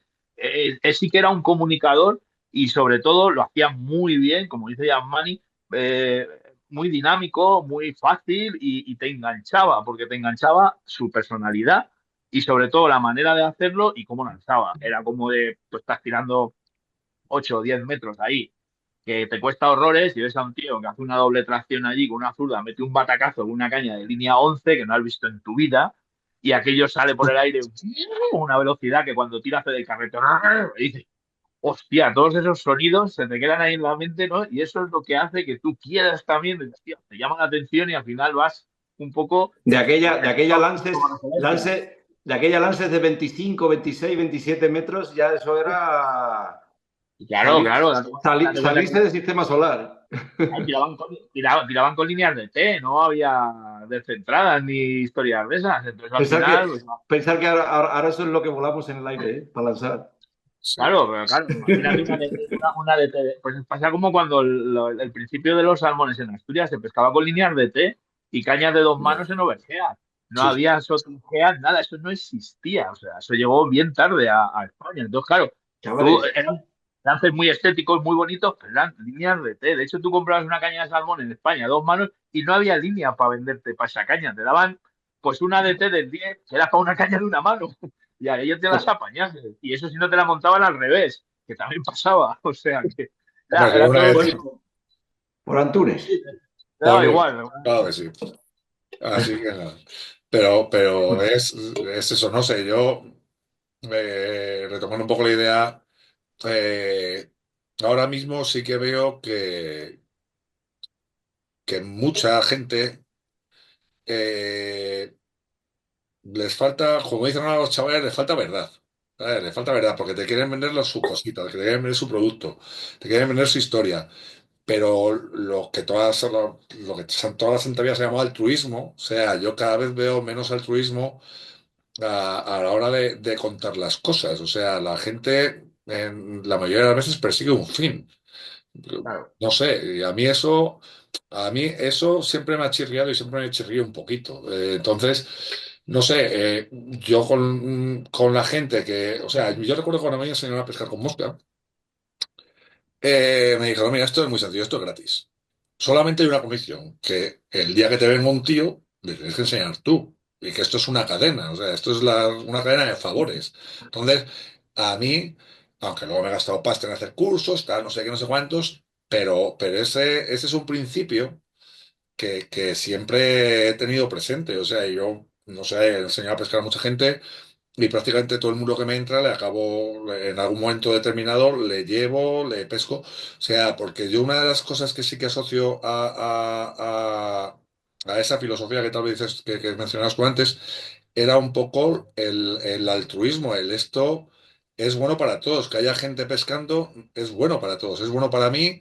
sí que era un comunicador y sobre todo lo hacía muy bien, como dice Yasmani, eh, muy dinámico, muy fácil y te enganchaba, porque te enganchaba su personalidad y sobre todo la manera de hacerlo y cómo lanzaba. Era como de, tú estás tirando 8 o 10 metros ahí, que te cuesta horrores y ves a un tío que hace una doble tracción allí con una zurda, mete un batacazo con una caña de línea 11 que no has visto en tu vida y aquello sale por el aire con una velocidad que cuando tira hace del carretón y dices, hostia, todos esos sonidos se te quedan ahí en la mente, ¿no? Y eso es lo que hace que tú quieras también, hostia, te llama la atención y al final vas un poco de aquella teniendo como Lances, referencia. de aquella lances de 25, 26, 27 metros, ya eso era Y claro, claro, date cuenta que salirse del sistema solar. ahí tiraban con líneas de T, no había descentradas ni historias de esas. Entonces al Pensar que, final, pues, pensar que ahora eso es lo que volamos en el aire, ¿eh? Para lanzar. Sí. claro, pero claro, imagínate una DT. Pues pasa como cuando el principio de los salmones en Asturias se pescaba con líneas de T y cañas de 2 manos en overgeas. No Sí, había sotogeas, nada, eso no existía. O sea, eso llegó bien tarde a España. Entonces, claro, tú Chavales, eran lances muy estéticos, muy bonitos, pero eran líneas de T. De hecho, tú comprabas una caña de salmón en España, 2 manos, y no había línea para venderte para esa caña. Te daban pues una DT del 10 que era para una caña de 1 mano. Y a ellos te las apañas. Y eso si no te la montaban al revés, que también pasaba. O sea, que hombre, que era una todo vez, bueno, por Antunes. sí, te daba Poli, igual, ¿no? claro que sí. Así que nada. Pero es eso, no sé, yo retomando un poco la idea, eh, ahora mismo sí que veo que mucha gente eh, les falta, como dicen ahora los chavales, les falta verdad. ¿Sabes? Les falta verdad, porque te quieren vender sus cositas, te quieren vender su producto, te quieren vender su historia. Pero lo que toda la gente había se llamado altruismo, o sea, yo cada vez veo menos altruismo a la hora de contar las cosas. O sea, la gente en la mayoría de las veces persigue un fin. Claro. No sé, y a mí eso siempre me ha chirriado y siempre me chirría un poquito. Entonces, no sé, yo con la gente que, o sea, yo recuerdo cuando me enseñaron a pescar con mosca, me dijeron, mira, esto es muy sencillo, esto es gratis. Solamente hay una condición, que el día que te venga un tío, le tienes que enseñar tú. Y que esto es una cadena, o sea, esto es una cadena de favores. Entonces, a mí, aunque luego me he gastado pasta en hacer cursos, tal, no sé qué, no sé cuántos, pero ese es un principio que siempre he tenido presente. O sea, yo, no sé, he enseñado a pescar a mucha gente y prácticamente todo el mundo que me entra le acabo, en algún momento determinado, le llevo, le pesco. O sea, porque yo una de las cosas que sí que asocio a esa filosofía que tal vez dices, que mencionabas tú antes, era un poco el altruismo, el esto es bueno para todos, que haya gente pescando es bueno para todos, es bueno para mí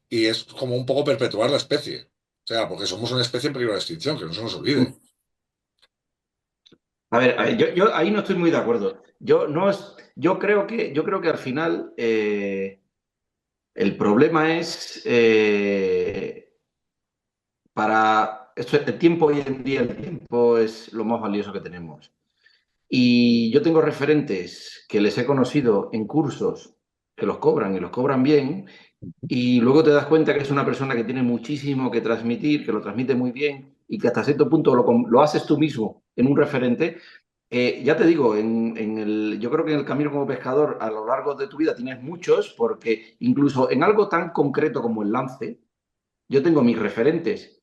y es como un poco perpetuar la especie. O sea, porque somos una especie en peligro de extinción, que no se nos olvide. A ver, yo ahí no estoy muy de acuerdo. Yo no es, yo creo que al final el problema es para esto, el tiempo hoy en día, el tiempo es lo más valioso que tenemos. Y yo tengo referentes que les he conocido en cursos que los cobran y los cobran bien, y luego te das cuenta que es una persona que tiene muchísimo que transmitir, que lo transmite muy bien y que hasta cierto punto lo haces tú mismo en un referente. Ya te digo, yo creo que en el camino como pescador a lo largo de tu vida tienes muchos, porque incluso en algo tan concreto como el lance, yo tengo mis referentes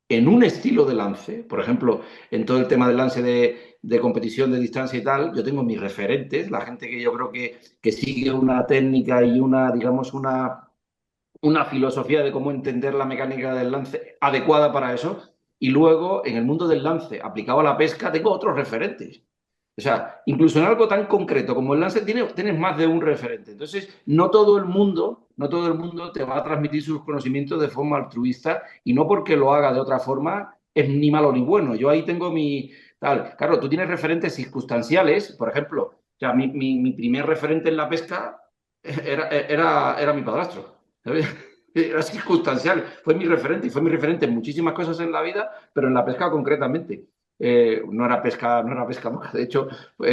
en un estilo de lance, por ejemplo, en todo el tema del lance de competición de distancia y tal, yo tengo mis referentes, la gente que yo creo que sigue una técnica y digamos, una filosofía de cómo entender la mecánica del lance adecuada para eso. Y luego, en el mundo del lance aplicado a la pesca, tengo otros referentes. O sea, incluso en algo tan concreto como el lance tienes más de un referente. Entonces, no todo el mundo te va a transmitir sus conocimientos de forma altruista y no porque lo haga de otra forma es ni malo ni bueno. Yo ahí tengo mi tal. Claro, tú tienes referentes circunstanciales, por ejemplo, o sea, mi primer referente en la pesca era mi padrastro. ¿Sabes? Era circunstancial, fue mi referente y fue mi referente en muchísimas cosas en la vida, pero en la pesca concretamente. No era pesca moja. De hecho, yo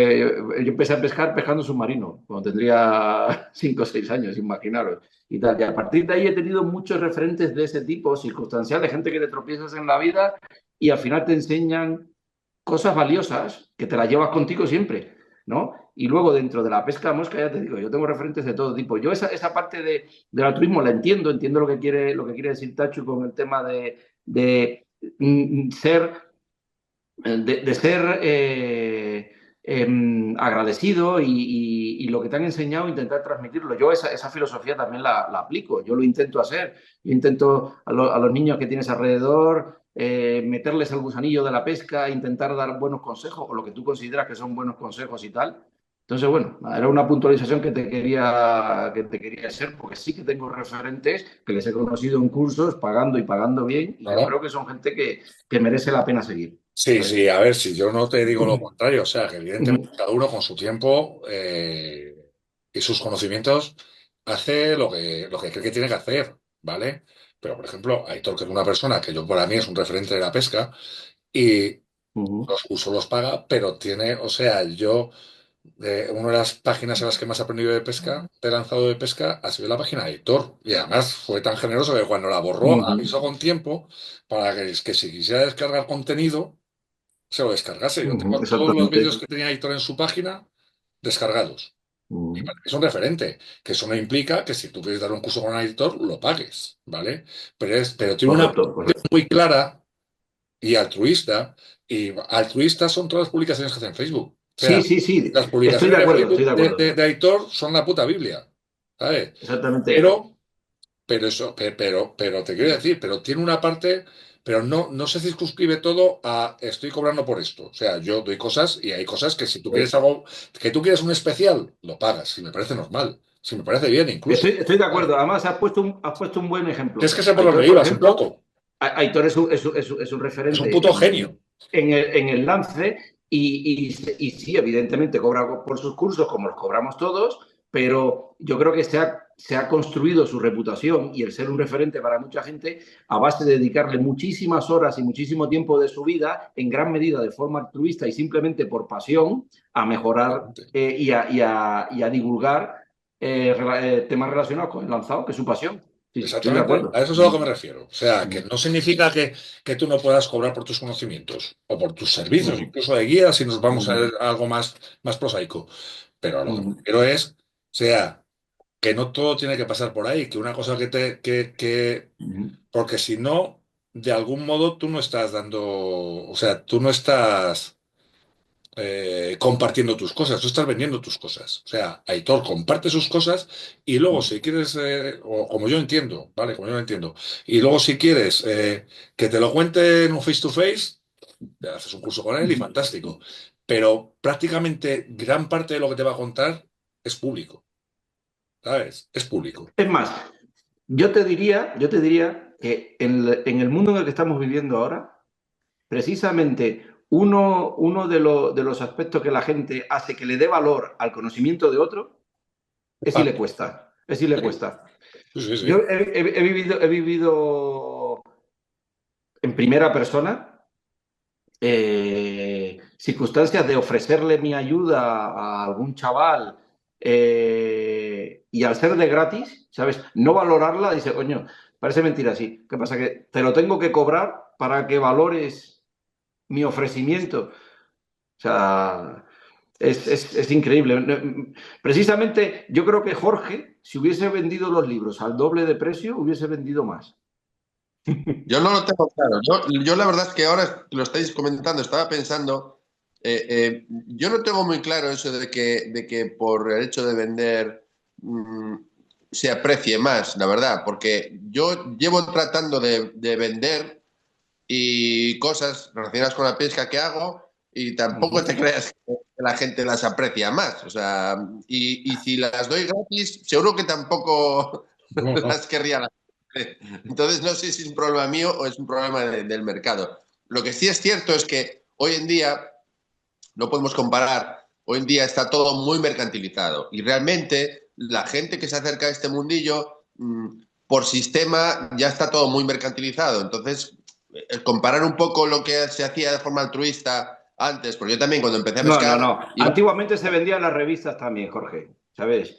empecé a pescar pescando submarino cuando tendría 5 o 6 años, imaginaros. Y tal. Y a partir de ahí he tenido muchos referentes de ese tipo, circunstancial, de gente que te tropiezas en la vida y al final te enseñan cosas valiosas que te las llevas contigo siempre, ¿no? Y luego dentro de la pesca mosca, ya te digo, yo tengo referentes de todo tipo. Yo esa parte del altruismo la entiendo lo que quiere decir Tachu con el tema de ser de ser agradecido y lo que te han enseñado, intentar transmitirlo. Yo esa filosofía también la aplico, yo lo intento hacer. Yo intento a los niños que tienes alrededor meterles al gusanillo de la pesca, intentar dar buenos consejos o lo que tú consideras que son buenos consejos y tal. Entonces, bueno, era una puntualización que te quería hacer, porque sí que tengo referentes que les he conocido en cursos pagando y pagando bien, y yo ¿no? creo que son gente que merece la pena seguir, Sí, ¿sabes? sí, a ver, si yo no te digo lo contrario, o sea, que evidentemente Ujú, cada uno con su tiempo y sus conocimientos hace lo que cree que tiene que hacer, ¿vale? Pero, por ejemplo, Aitor, que es una persona que yo para mí es un referente de la pesca y ujú, los cursos los paga, pero tiene, o sea, yo, una de las páginas en las que más he aprendido de pesca, de lanzado de pesca, ha sido la página de Aitor. Y además fue tan generoso que cuando la borró ujú, avisó con tiempo para que si quisiera descargar contenido se lo descargase. Yo tengo ujú, todos los vídeos exactamente. que tenía Aitor en su página descargados. Y Ujú, para mí es un referente, que eso no implica que si tú quieres dar un curso con un editor, lo pagues, ¿vale? Pero tiene una correcto, política correcto. muy clara y altruista, y altruistas son todas las publicaciones que hace en Facebook. O sea, Sí, sí, sí, las estoy de publicaciones de acuerdo, estoy Facebook de acuerdo. de Aitor son la puta Biblia, ¿sabes? Exactamente. Pero pero te quiero decir, pero tiene una parte, pero no se circunscribe todo a estoy cobrando por esto. O sea, yo doy cosas y hay cosas que si tú quieres algo, que tú quieres un especial, lo pagas, si me parece normal, si me parece bien incluso. Estoy de ¿Vale? acuerdo. Además, has puesto un buen ejemplo. Es que sé por dónde Aitor, por ibas un ejemplo, poco. Aitor es un Es un referente puto genio. en el lance y sí, evidentemente cobra por sus cursos como los cobramos todos, pero yo creo que se ha construido su reputación y el ser un referente para mucha gente a base de dedicarle muchísimas horas y muchísimo tiempo de su vida, en gran medida de forma altruista y simplemente por pasión, a mejorar y a divulgar temas relacionados con el lanzado, que es su pasión. Sí, sí, estoy de Exactamente, acuerdo. a eso es a lo que me refiero. O sea, que no significa que tú no puedas cobrar por tus conocimientos o por tus servicios, incluso de guía, si nos vamos a algo más prosaico. Pero a lo que me refiero es, o sea, que no todo tiene que pasar por ahí, que una cosa porque si no, de algún modo tú no estás dando, o sea, tú no estás compartiendo tus cosas, tú estás vendiendo tus cosas. O sea, Aitor comparte sus cosas y luego si quieres, o como yo entiendo, ¿vale? Como yo lo entiendo, y luego si quieres que te lo cuente en un face to face, te haces un curso con él y fantástico. Pero prácticamente gran parte de lo que te va a contar es público, ¿sabes? Es público. Es más, yo te diría que en el mundo en el que estamos viviendo ahora, precisamente uno de los aspectos que la gente hace que le dé valor al conocimiento de otro es si Ah, le cuesta. Es si le sí, cuesta. sí, sí, Yo sí. he vivido en primera persona circunstancias de ofrecerle mi ayuda a algún chaval y al ser de gratis, ¿sabes? No valorarla, dice, coño, parece mentira, sí. ¿Qué pasa? Que te lo tengo que cobrar para que valores mi ofrecimiento. O sea, es increíble. Precisamente yo creo que Jorge, si hubiese vendido los libros al doble de precio, hubiese vendido más. Yo no lo tengo claro. Yo la verdad es que ahora que lo estáis comentando, estaba pensando, yo no tengo muy claro eso de que por el hecho de vender mm, se aprecie más, la verdad, porque yo llevo tratando de vender y cosas relacionadas con la pesca que hago y tampoco te creas que la gente las aprecia más. O sea, y si las doy gratis, seguro que tampoco No, no. las querría la gente. Entonces no sé si es un problema mío o es un problema del mercado. Lo que sí es cierto es que hoy en día no podemos comparar. Hoy en día está todo muy mercantilizado y realmente la gente que se acerca a este mundillo, por sistema, ya está todo muy mercantilizado. Entonces, comparar un poco lo que se hacía de forma altruista antes, porque yo también cuando empecé a No, no, pescar no. iba. Antiguamente se vendían las revistas también, Jorge, ¿sabes?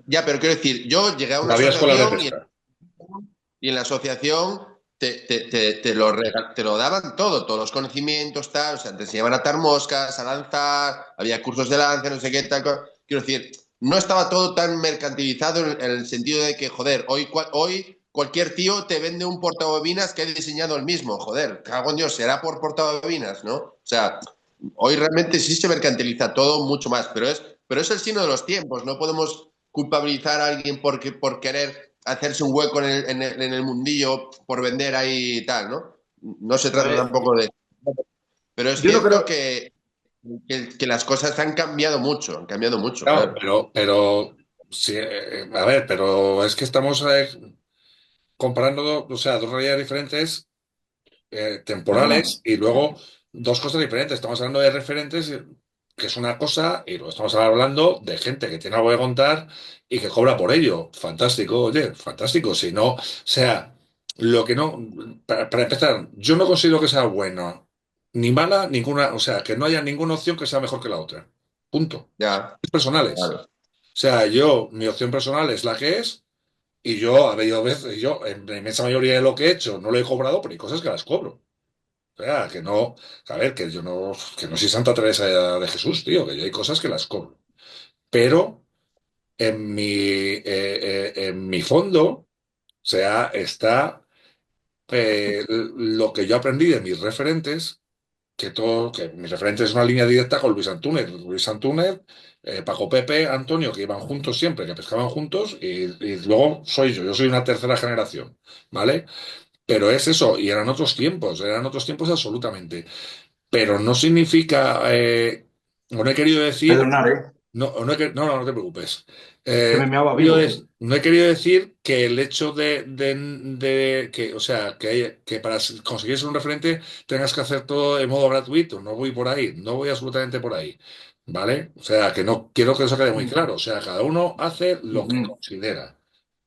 Ya, pero quiero decir, yo llegué a una Había escuelas de asociación pesca. y en la asociación te lo daban todo, todos los conocimientos, tal, o sea, te enseñaban a atar moscas, a lanzar, había cursos de lance, no sé qué, tal. Quiero decir, no estaba todo tan mercantilizado en el sentido de que, joder, hoy cualquier tío te vende un portabobinas que ha diseñado el mismo, joder, cago en Dios, será por portabobinas, ¿no? O sea, hoy realmente sí se mercantiliza todo mucho más, pero es el signo de los tiempos, no podemos culpabilizar a alguien por querer hacerse un hueco en el mundillo por vender ahí y tal, ¿no? no se trata tampoco de... Pero es Yo no cierto creo. que las cosas han cambiado mucho, Claro, claro. pero sí, a ver, pero es que estamos comparando, o sea, dos realidades diferentes, Perdona. temporales, y luego dos cosas diferentes. Estamos hablando de referentes, que es una cosa, y luego estamos hablando de gente que tiene algo que contar y que cobra por ello. Fantástico, oye, fantástico. Si no, o sea, lo que no, para empezar, yo no considero que sea bueno ni mala, ninguna, o sea, que no haya ninguna opción que sea mejor que la otra. Punto. Ya, Es personales. claro. O sea, yo, mi opción personal es la que es, y yo, ha habido veces, yo, en la inmensa mayoría de lo que he hecho, no lo he cobrado, pero hay cosas que las cobro. O sea, que no, a ver, que no soy Santa Teresa de Jesús, tío, que yo hay cosas que las cobro. Pero en mi fondo, o sea, está lo que yo aprendí de mis referentes, que mis referentes es una línea directa con Luis Antúnez. Luis Antúnez, Paco Pepe, Antonio, que iban juntos siempre, que pescaban juntos, y luego soy yo soy una tercera generación, ¿vale? Pero es eso, y eran otros tiempos absolutamente. Pero no significa, o no he querido decir, Perdonar, ¿eh? no, no, no te preocupes. Que me meaba Quiero vivo. no he querido decir que el hecho que, o sea, que para conseguir ser un referente tengas que hacer todo de modo gratuito. No voy por ahí, no voy absolutamente por ahí. ¿Vale? O sea, que no quiero que eso quede muy claro. O sea, cada uno hace lo que Ujú. considera.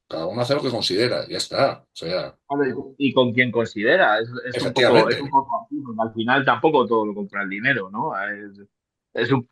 Cada uno hace lo que considera, ya está. O sea, Claro, y con quien considera, es un efectivamente. poco así, porque al final tampoco todo lo compra el dinero, ¿no? Es un,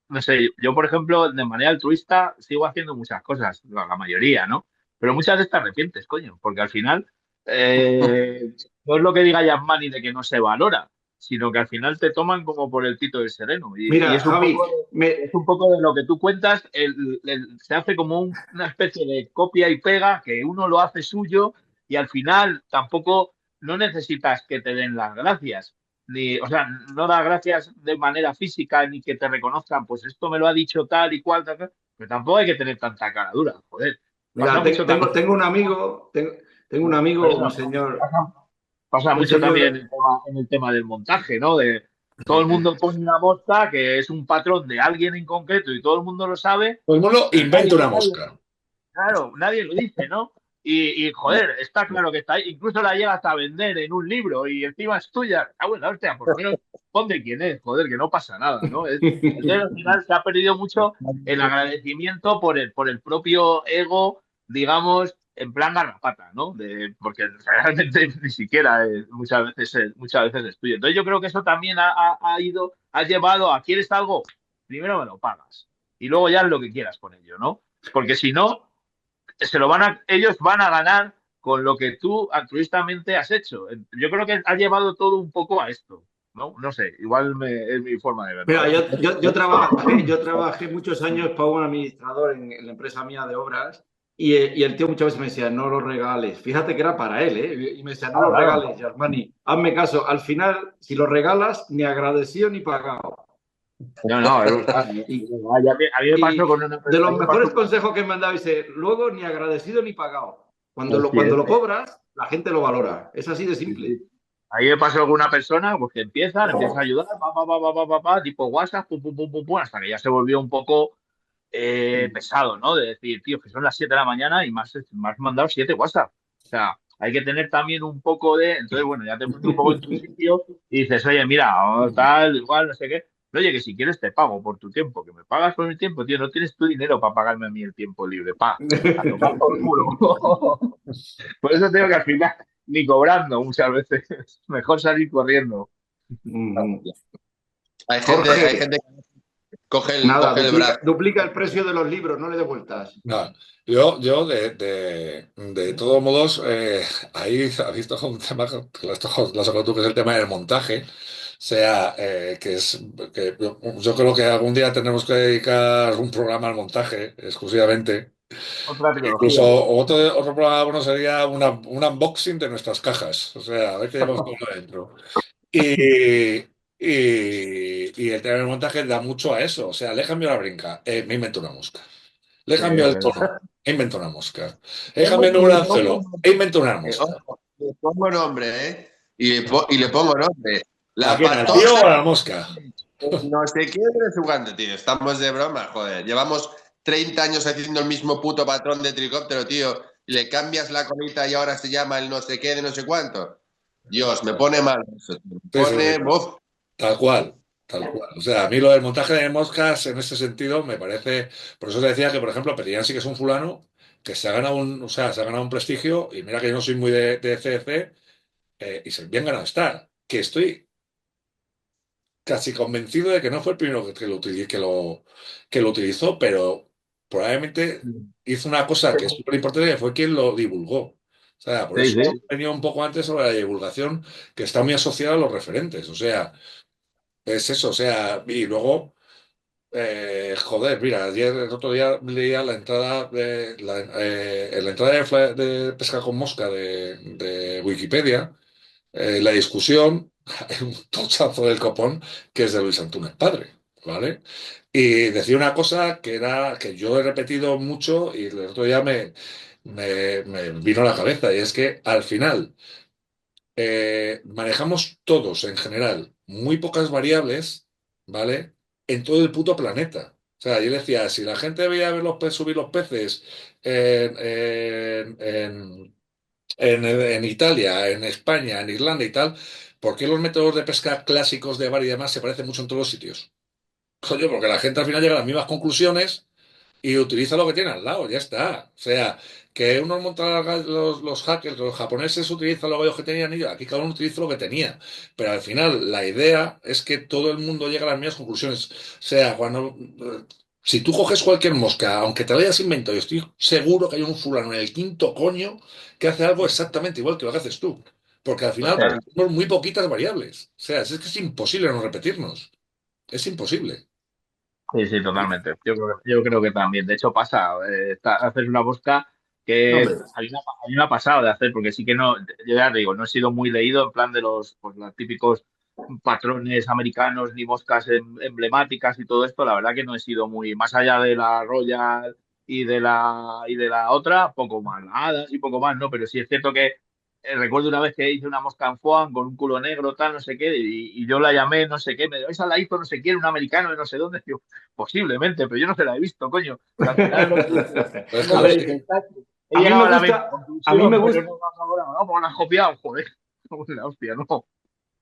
no sé, yo por ejemplo, de manera altruista sigo haciendo muchas cosas, la mayoría, ¿no? Pero muchas de estas arrepientes, coño, porque al final no es lo que diga Yasmani de que no se valora, sino que al final te toman como por el Tito del Sereno. Y Mira, Javi, es un poco de lo que tú cuentas, se hace como una especie de copia y pega, que uno lo hace suyo y al final tampoco no necesitas que te den las gracias. Ni, o sea, no das gracias de manera física ni que te reconozcan, pues esto me lo ha dicho tal y cual, pero tampoco hay que tener tanta cara dura, joder. Pasa mira, mucho también, tengo un amigo, tengo un amigo, perdona, un pasa mucho también señor. en el tema del montaje, ¿no? De todo el mundo pone una mosca que es un patrón de alguien en concreto y todo el mundo lo sabe, Todo el mundo pero inventa una mosca. claro, nadie lo dice, ¿no? Joder, está claro que está ahí. Incluso la llegas a vender en un libro y encima es tuya. Ah, bueno, hostia, por lo menos pon de quién es, joder, que no pasa nada, ¿no? Entonces al final se ha perdido mucho el agradecimiento por el propio ego, digamos, en plan garrapata, ¿no? Porque realmente ni siquiera muchas veces es tuyo. Entonces yo creo que eso también ha llevado a, ¿quieres algo? Primero me lo pagas y luego ya lo que quieras con ello, ¿no? Porque si no, ellos van a ganar con lo que tú altruistamente has hecho. Yo creo que ha llevado todo un poco a esto, ¿no? No sé, igual es mi forma de verlo, Mira, ¿eh? yo trabajé muchos años para un administrador en la empresa mía de obras y el tío muchas veces me decía, no lo regales. Fíjate que era para él, ¿eh? Y me decía, no Claro, lo claro. regales, Yasmani, hazme caso. Al final, si lo regalas, ni agradecido ni pagado. No, no, es verdad. Y, A mí me pasó con y una de empresa, a los mí me pasó mejores consejos que me han dado, dice, luego ni agradecido ni pagado. Así Cuando es. lo cobras, la gente lo valora. Es así de Sí, simple. sí. Ahí me pasó con una persona pues, que empieza a ayudar, tipo WhatsApp, pum, pum, pum, pum, pum, hasta que ya se volvió un poco pesado, ¿no? De decir, tío, que son las 7 de la mañana y me has mandado 7 WhatsApp. O sea, hay que tener también un poco de. Entonces, bueno, ya te pones un poco en tu sitio y dices, oye, mira, tal, igual, no sé qué. Oye, que si quieres te pago por tu tiempo, que me pagas por mi tiempo, tío, no tienes tu dinero para pagarme a mí el tiempo libre, a tomar por culo. Por eso tengo que al final ni cobrando muchas veces. Mejor salir corriendo. Hay Jorge, gente que nada, coge el brazo. duplica el precio de los libros, no le dé vueltas. No, yo de todos modos, ahí habéis tocado un tema que lo has sacado tú, que es el tema del montaje. O sea, que yo creo que algún día tenemos que dedicar un programa al montaje exclusivamente. Otra Incluso trilogía, ¿no? otro programa bueno sería un unboxing de nuestras cajas. O sea, a ver qué llevamos todo adentro. Y, y el tema del montaje da mucho a eso. O sea, le cambio la brinca, me invento una mosca. Le Sí, cambio el tono, he inventado una mosca. He cambiado el número de anzuelo, he inventado una mosca. Ojo, le pongo nombre, ¿eh? y le pongo nombre. ¿A La quién? ¿Al tío patosa, o a la mosca? no sé qué de jugando, tío. Estamos de broma, joder. Llevamos 30 años haciendo el mismo puto patrón de helicóptero, tío. Y le cambias la colita y ahora se llama el no sé qué de no sé cuánto. Dios, me pone mal eso, tío. Me Sí, sí, sí. pone, uf. Tal cual, tal cual. O sea, a mí lo del montaje de moscas en ese sentido me parece. Por eso te decía que, por ejemplo, Perian sí que es un fulano que se ha ganado un, o sea, se ha ganado un prestigio, y mira que yo no soy muy de CFC, y se bien ganado estar. Que estoy casi convencido de que no fue el primero que lo utilizó, pero probablemente hizo una cosa que es súper importante, que fue quien lo divulgó. O sea, por Sí, eso sí. venía un poco antes sobre la divulgación, que está muy asociada a los referentes. O sea, es eso. O sea, y luego, joder, mira, ayer, el otro día leía la entrada la entrada de pesca con mosca de Wikipedia, la discusión, hay un tochazo del copón que es de Luis Antúnez padre, ¿vale? Y decía una cosa que era que yo he repetido mucho y el otro día me vino a la cabeza, y es que al final manejamos todos en general muy pocas variables, ¿vale? En todo el puto planeta. O sea, yo decía, si la gente veía ver subir los peces en, en Italia, en España, en Irlanda y tal, ¿por qué los métodos de pesca clásicos de bar y demás se parecen mucho en todos los sitios? Coño, porque la gente al final llega a las mismas conclusiones y utiliza lo que tiene al lado, ya está. O sea, que unos montan los hackers, los japoneses utilizan los gallos que tenían ellos, aquí cada uno utiliza lo que tenía. Pero al final la idea es que todo el mundo llega a las mismas conclusiones. O sea, cuando... Si tú coges cualquier mosca, aunque te lo hayas inventado, yo estoy seguro que hay un fulano en el quinto coño que hace algo exactamente igual que lo que haces tú. Porque al final Total. tenemos muy poquitas variables. O sea, es que es imposible no repetirnos. Es imposible. Sí, sí, totalmente. Yo creo que también. De hecho, pasa. Haces una búsqueda No, que hombre. a mí me ha pasado de hacer, porque sí que no, yo ya te digo, no he sido muy leído en plan de los típicos patrones americanos ni moscas emblemáticas y todo esto. La verdad que no he sido muy, más allá de la Royal y de la otra, poco más. Hadas y poco más, ¿no? Pero sí es cierto que recuerdo una vez que hice una mosca en foam con un culo negro, tal, no sé qué, y yo la llamé, no sé qué, esa la hizo no sé quién, un americano de no sé dónde. Digo, posiblemente, pero yo no se la he visto, coño. Que al final Pero es es que lo es que así. dices, "Tacho, he A mí me llegado a la misma gusta, a mí me conclusión, pero gusta, no ahora, no, pues la has copiado, joder. La hostia, no.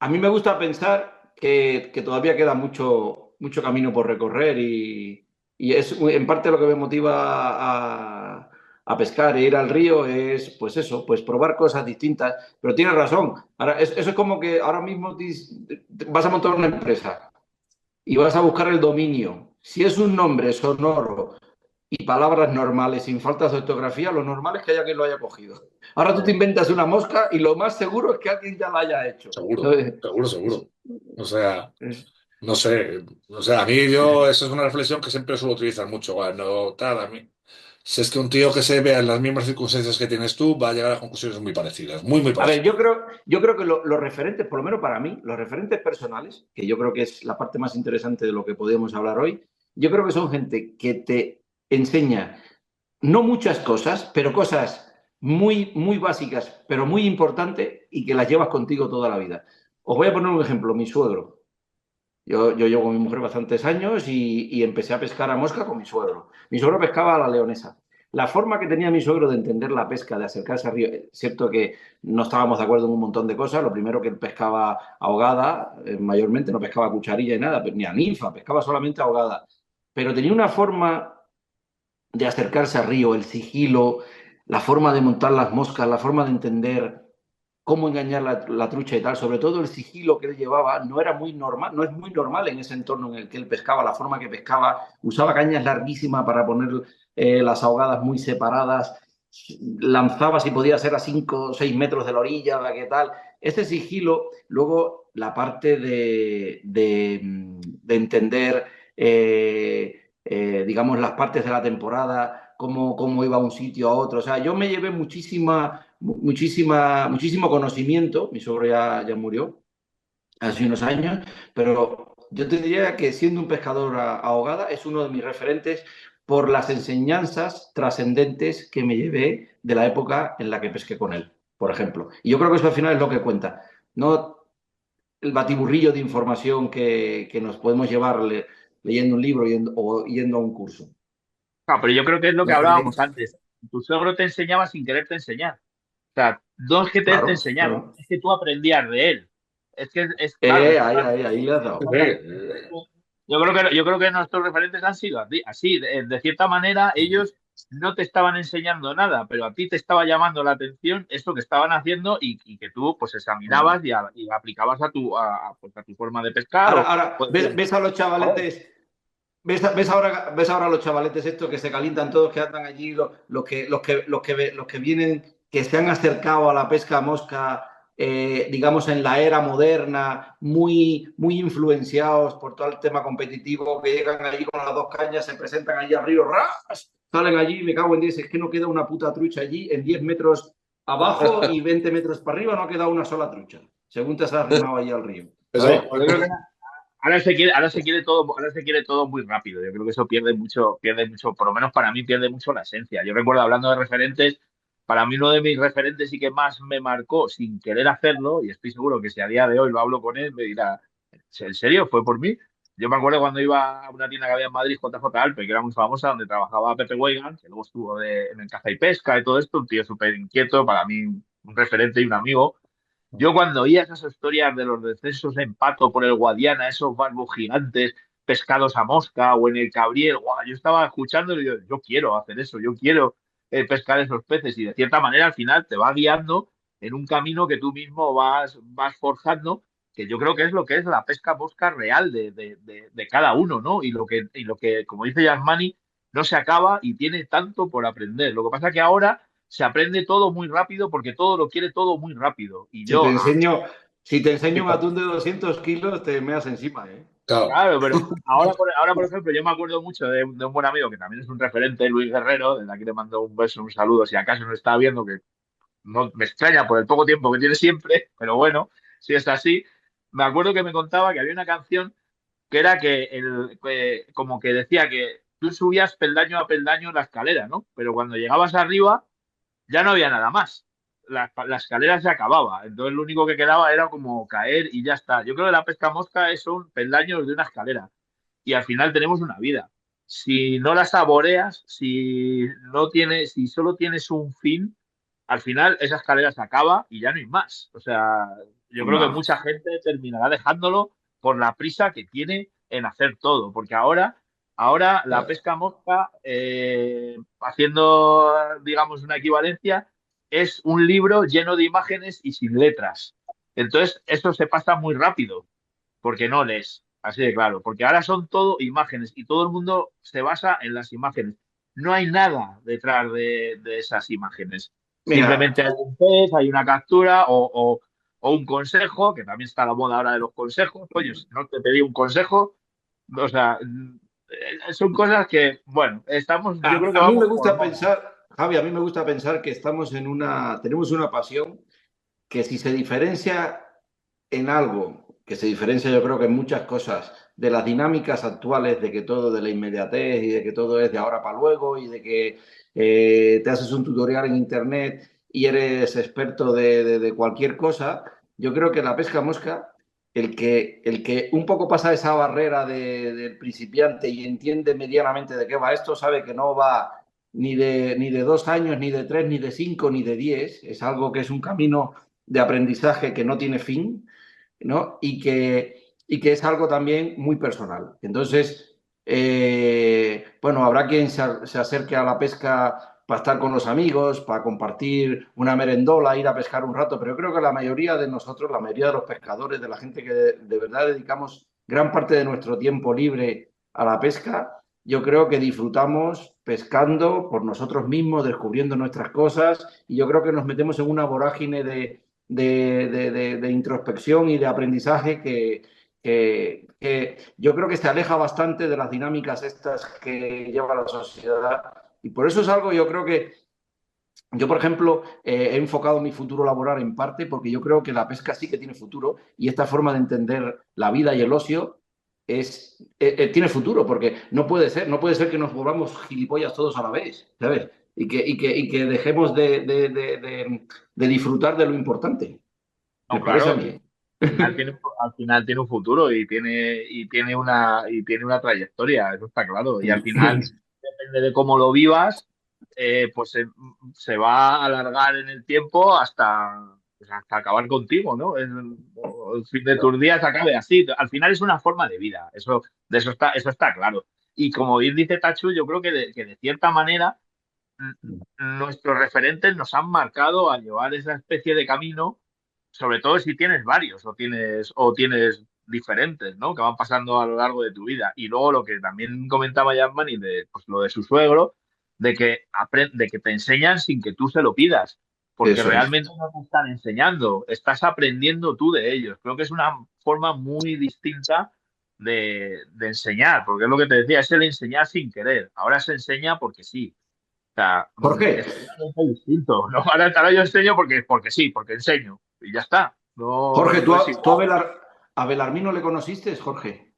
a mí me gusta pensar que todavía queda mucho, mucho camino por recorrer y es en parte lo que me motiva a pescar e ir al río es, pues eso, pues probar cosas distintas. Pero tienes razón. Ahora, eso es como que ahora mismo vas a montar una empresa y vas a buscar el dominio. Si es un nombre sonoro y palabras normales, sin faltas de ortografía, lo normal es que haya quien lo haya cogido. Ahora tú te inventas una mosca y lo más seguro es que alguien ya la haya hecho. Seguro, Entonces, seguro, seguro. O sea, es- no sé. O sea, a mí yo, eso es una reflexión que siempre suelo utilizar mucho. Cuando tal, a mí. Si es que un tío que se vea en las mismas circunstancias que tienes tú va a llegar a conclusiones muy parecidas, muy, muy A ver, parecidas. yo creo que los referentes, por lo menos para mí, los referentes personales, que yo creo que es la parte más interesante de lo que podemos hablar hoy, yo creo que son gente que te enseña no muchas cosas, pero cosas muy, muy básicas, pero muy importantes y que las llevas contigo toda la vida. Os voy a poner un ejemplo, mi suegro. Yo llevo con mi mujer bastantes años y empecé a pescar a mosca con mi suegro. Mi suegro pescaba a la leonesa. La forma que tenía mi suegro de entender la pesca, de acercarse al río, es cierto que no estábamos de acuerdo en un montón de cosas. Lo primero que él pescaba ahogada, mayormente no pescaba a cucharilla y nada, ni a ninfa, pescaba solamente ahogada. Pero tenía una forma de acercarse al río, el sigilo, la forma de montar las moscas, la forma de entender cómo engañar la trucha y tal, sobre todo el sigilo que él llevaba, no era muy normal, no es muy normal en ese entorno en el que él pescaba, la forma que pescaba, usaba cañas larguísimas para poner las ahogadas muy separadas, lanzaba si podía ser a 5 o 6 metros de la orilla, qué tal. Ese sigilo, luego la parte de entender, digamos, las partes de la temporada, cómo iba un sitio a otro. O sea, yo me llevé muchísimo conocimiento. Mi suegro ya murió hace unos años, pero yo te diría que siendo un pescador ahogada es uno de mis referentes por las enseñanzas trascendentes que me llevé de la época en la que pesqué con él, por ejemplo. Y yo creo que eso al final es lo que cuenta. no el batiburrillo de información que nos podemos llevar leyendo un libro o yendo a un curso. No, pero yo creo que es lo que Eh, hablábamos antes. Tu suegro te enseñaba sin quererte enseñar. O sea, no es que te claro, enseñara, claro. es que tú aprendías de él. Es que es claro, claro. Ahí le has Sí, dado. Yo creo que nuestros referentes han sido así. De cierta manera, ellos no te estaban enseñando nada, pero a ti te estaba llamando la atención esto que estaban haciendo y que tú pues examinabas y aplicabas pues, a tu forma de pescar Ahora o de ves a los pescador. chavaletes. Ves ahora los chavaletes estos que se calientan todos, que andan allí, los que vienen, que se han acercado a la pesca a mosca, digamos, en la era moderna, muy influenciados por todo el tema competitivo, que llegan allí con las dos cañas, se presentan allí al río, ¡ras! Salen allí, me cago en 10, es que no queda una puta trucha allí, en 10 metros abajo y 20 metros para arriba no ha quedado una sola trucha, según te has arrimado allí al río, ¿sabes? Eso, Yo creo que ahora se quiere todo muy rápido. Yo creo que eso pierde mucho, por lo menos para mí pierde mucho la esencia. Yo recuerdo hablando de referentes, para mí uno de mis referentes y que más me marcó sin querer hacerlo, y estoy seguro que si a día de hoy lo hablo con él, me dirá, ¿en serio? ¿Fue por mí? Yo me acuerdo cuando iba a una tienda que había en Madrid, JJ Alpe, que era muy famosa, donde trabajaba Pepe Weigan, que luego estuvo en el caza y pesca y todo esto, un tío súper inquieto, para mí un referente y un amigo. Yo cuando oía esas historias de los descensos en Pato por el Guadiana, esos barbos gigantes pescados a mosca o en el Cabriel, ¡guau! Yo estaba escuchando y yo quiero hacer eso, yo quiero pescar esos peces y de cierta manera al final te va guiando en un camino que tú mismo vas forjando, que yo creo que es lo que es la pesca mosca real de cada uno, ¿no? Y lo que, como dice Yasmani, no se acaba y tiene tanto por aprender. Lo que pasa que ahora se aprende todo muy rápido porque todo lo quiere todo muy rápido. Y Si te yo, enseño, si te enseño un atún de 200 kilos, te meas encima, ¿eh? claro. claro, pero ahora por ejemplo, yo me acuerdo mucho de un buen amigo que también es un referente, Luis Guerrero, desde aquí le mando un beso, un saludo, si acaso no está viendo, que no me extraña por el poco tiempo que tiene siempre, pero bueno, si es así. Me acuerdo que me contaba que había una canción que era como que decía que tú subías peldaño a peldaño la escalera, ¿no? Pero cuando llegabas arriba ya no había nada más. La escalera se acababa, entonces lo único que quedaba era como caer y ya está. Yo creo que la pesca mosca es un peldaño de una escalera y al final tenemos una vida. Si no la saboreas, si solo tienes un fin, al final esa escalera se acaba y ya no hay más. O sea, yo creo que No. mucha gente terminará dejándolo por la prisa que tiene en hacer todo, porque ahora la pesca mosca, haciendo, digamos, una equivalencia, es un libro lleno de imágenes y sin letras. Entonces, esto se pasa muy rápido porque no lees, así de claro, porque ahora son todo imágenes y todo el mundo se basa en las imágenes. No hay nada detrás de esas imágenes. Mira, Simplemente hay un pez, hay una captura o un consejo, que también está la moda ahora de los consejos. Coño, si no te pedí un consejo, o sea, son cosas que, bueno, yo creo que a mí me vamos por gusta moda. pensar, Javi, a mí me gusta pensar que tenemos una pasión que si se diferencia en algo, que se diferencia yo creo que en muchas cosas de las dinámicas actuales, de que todo de la inmediatez y de que todo es de ahora para luego y de que te haces un tutorial en internet y eres experto de cualquier cosa, yo creo que la pesca mosca, el que un poco pasa esa barrera del principiante y entiende medianamente de qué va esto, sabe que no va ni de 2 años, ni de 3, ni de 5, ni de 10, es algo que es un camino de aprendizaje que no tiene fin, ¿no? Y que es algo también muy personal. Entonces, bueno, habrá quien se acerque a la pesca para estar con los amigos, para compartir una merendola, ir a pescar un rato, pero yo creo que la mayoría de nosotros, la mayoría de los pescadores, de la gente que de verdad dedicamos gran parte de nuestro tiempo libre a la pesca, yo creo que disfrutamos pescando por nosotros mismos, descubriendo nuestras cosas, y yo creo que nos metemos en una vorágine de introspección y de aprendizaje que yo creo que se aleja bastante de las dinámicas estas que lleva la sociedad. Y por eso es algo, yo creo que yo, por ejemplo, he enfocado mi futuro laboral en parte porque yo creo que la pesca sí que tiene futuro y esta forma de entender la vida y el ocio tiene futuro porque no puede ser que nos volvamos gilipollas todos a la vez, ¿sabes? Y que dejemos de disfrutar de lo importante. Me No, parece a claro, mí. al final tiene un futuro y tiene una trayectoria, eso está claro. Y al final, depende de cómo lo vivas, pues se va a alargar en el tiempo hasta acabar contigo, ¿no? El fin de tus días acabe así. Al final es una forma de vida, eso está claro. Y como bien dice Tachu, yo creo que de cierta manera nuestros referentes nos han marcado a llevar esa especie de camino, sobre todo si tienes varios o tienes diferentes, ¿no? Que van pasando a lo largo de tu vida. Y luego lo que también comentaba Janman y pues, lo de su suegro, de que te enseñan sin que tú se lo pidas, porque Eso es. realmente no te están enseñando, estás aprendiendo tú de ellos. Creo que es una forma muy distinta de enseñar, porque es lo que te decía, es el enseñar sin querer. Ahora se enseña porque sí. O sea, Jorge, es totalmente distinto. No, ahora yo enseño porque sí, porque enseño. Y ya está. No, Jorge, no es igual. a Belarmino le conociste, Jorge?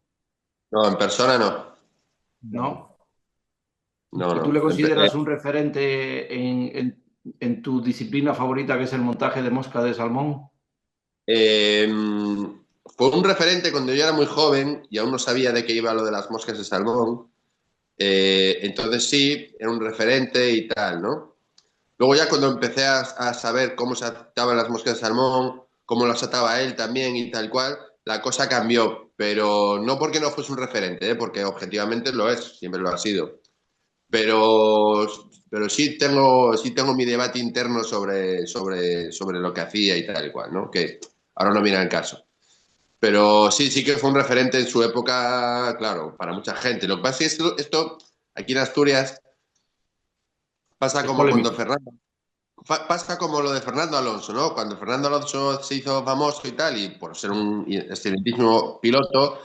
No, en persona no. No. ¿No? No, ¿Y tú le no. consideras un referente en tu disciplina favorita, que es el montaje de mosca de salmón? Eh, Fue un referente cuando yo era muy joven y aún no sabía de qué iba lo de las moscas de salmón. Entonces sí, era un referente y tal, ¿no? Luego ya cuando empecé a saber cómo se ataban las moscas de salmón, cómo las ataba él también y tal cual, la cosa cambió. Pero no porque no fuese un referente, ¿eh? Porque objetivamente lo es, siempre lo ha sido. Pero, pero sí tengo mi debate interno sobre lo que hacía y tal y cual, ¿no? Que ahora no viene al caso. Pero sí que fue un referente en su época, claro, para mucha gente. Lo que pasa es que esto aquí en Asturias pasa Es como cuando polémico. pasa como lo de Fernando Alonso, ¿no? Cuando Fernando Alonso se hizo famoso y tal, y por ser un excelentísimo piloto,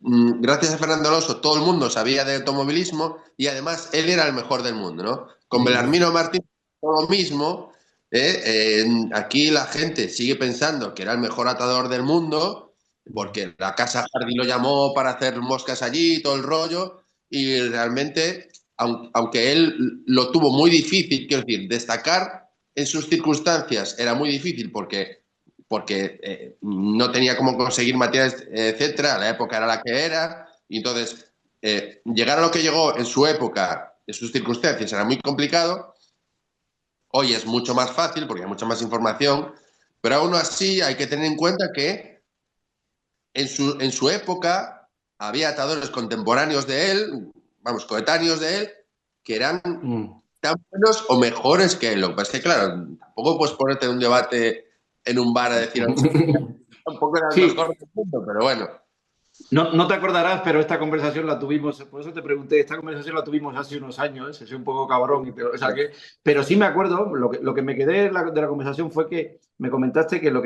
gracias a Fernando Alonso todo el mundo sabía de automovilismo y además él era el mejor del mundo, ¿no? Con Belarmino Martín, lo mismo. Aquí la gente sigue pensando que era el mejor atador del mundo porque la Casa Hardy lo llamó para hacer moscas allí y todo el rollo, y realmente, aunque él lo tuvo muy difícil, quiero decir, destacar en sus circunstancias era muy difícil porque no tenía cómo conseguir materiales, etcétera, la época era la que era, y entonces llegar a lo que llegó en su época, en sus circunstancias, era muy complicado. Hoy es mucho más fácil porque hay mucha más información, pero aún así hay que tener en cuenta que en su época había atadores contemporáneos de él, vamos, coetáneos de él, que eran tan buenos o mejores que él. Lo que pasa es que, claro, tampoco puedes ponerte en un debate en un bar a decir tampoco era el Sí, mejor del mundo, pero bueno. no te acordarás, pero esta conversación la tuvimos, por eso te pregunté, esta conversación la tuvimos hace unos años, soy un poco cabrón, o sea pero sí me acuerdo, lo que me quedé de la conversación fue que me comentaste que lo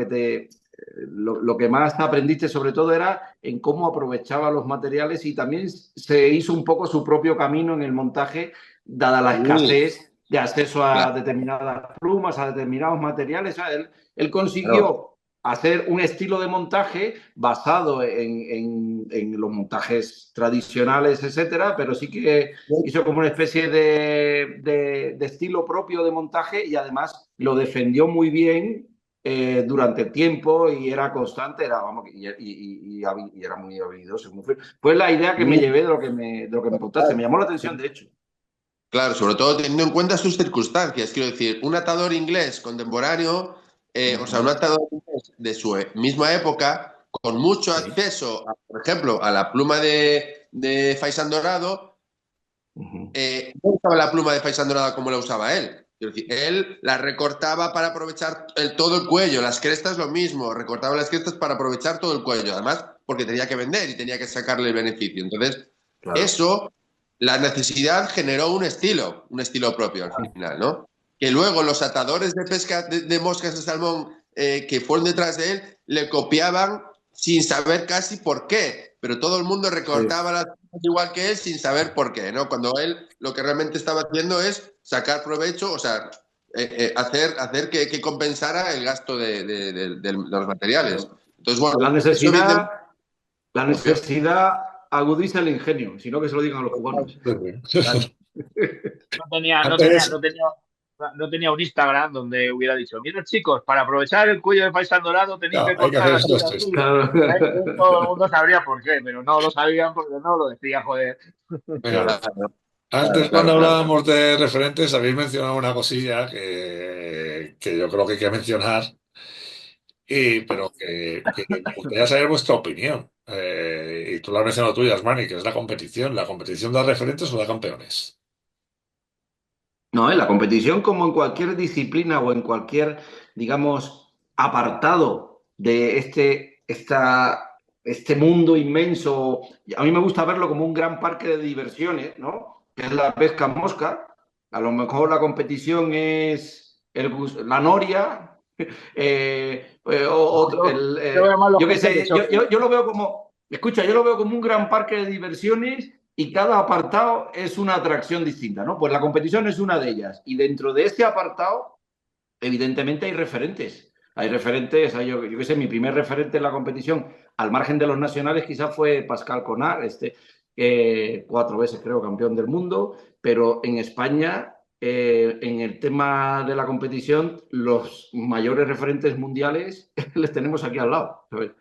que más aprendiste sobre todo era en cómo aprovechaba los materiales y también se hizo un poco su propio camino en el montaje, dada la escasez de acceso a Claro, determinadas plumas, a determinados materiales. O sea, él claro. consiguió hacer un estilo de montaje basado en los montajes tradicionales, etcétera, pero sí que hizo como una especie de estilo propio de montaje y además lo defendió muy bien durante tiempo y era constante, vamos, y era muy habilidoso. Fue la idea que me llevé de lo que me contaste. Me llamó la atención, de hecho. Claro, sobre todo teniendo en cuenta sus circunstancias. Quiero decir, un atador inglés contemporáneo, o sea, un atador inglés de su misma época, con mucho Sí. acceso, por ejemplo, a la pluma de Faisán Dorado, no usaba la pluma de Faisán Dorado como la usaba él. Quiero decir, él la recortaba para aprovechar todo el cuello, las crestas lo mismo, recortaba las crestas para aprovechar todo el cuello, además porque tenía que vender y tenía que sacarle el beneficio. Entonces, Claro. eso, la necesidad generó un estilo propio al final, ¿no? Que luego los atadores de pesca de moscas de salmón que fueron detrás de él le copiaban sin saber casi por qué, pero todo el mundo recortaba las cosas igual que él sin saber por qué, ¿no? Cuando él lo que realmente estaba haciendo es sacar provecho, o sea, hacer que compensara el gasto de los materiales. Claro. Entonces, bueno, La eso necesidad, evidentemente la propio. necesidad agudiza el ingenio, sino que se lo digan a los cubanos. Claro. No tenía, no tenía, Antes, no tenía, no tenía un Instagram donde hubiera dicho, mira chicos, para aprovechar el cuello de faisán dorado tenéis No, que hay que hacer cortar así, estos así. tres. Claro. Entonces, todo el mundo sabría por qué, pero no lo sabían porque no lo decía, joder. Venga, Claro, antes, cuando claro, claro. hablábamos de referentes, habéis mencionado una cosilla que yo creo que hay que mencionar, pero que me gustaría saber vuestra opinión. Y tú la has mencionado tú, Yasmani, que es la competición. ¿La competición da referentes o da campeones? No, en la competición, como en cualquier disciplina o en cualquier, digamos, apartado de este mundo inmenso, a mí me gusta verlo como un gran parque de diversiones, ¿no? Que es la pesca en mosca. A lo mejor la competición es la noria, Yo veo más los yo qué coches de sé, choque. yo lo veo como, escucha, yo lo veo como un gran parque de diversiones y cada apartado es una atracción distinta, ¿no? Pues la competición es una de ellas. Y dentro de este apartado, evidentemente hay referentes. Hay referentes, yo qué sé, mi primer referente en la competición, al margen de los nacionales, quizás fue Pascal Conar, 4 veces creo campeón del mundo, pero en España, en el tema de la competición, los mayores referentes mundiales les tenemos aquí al lado, ¿sabes?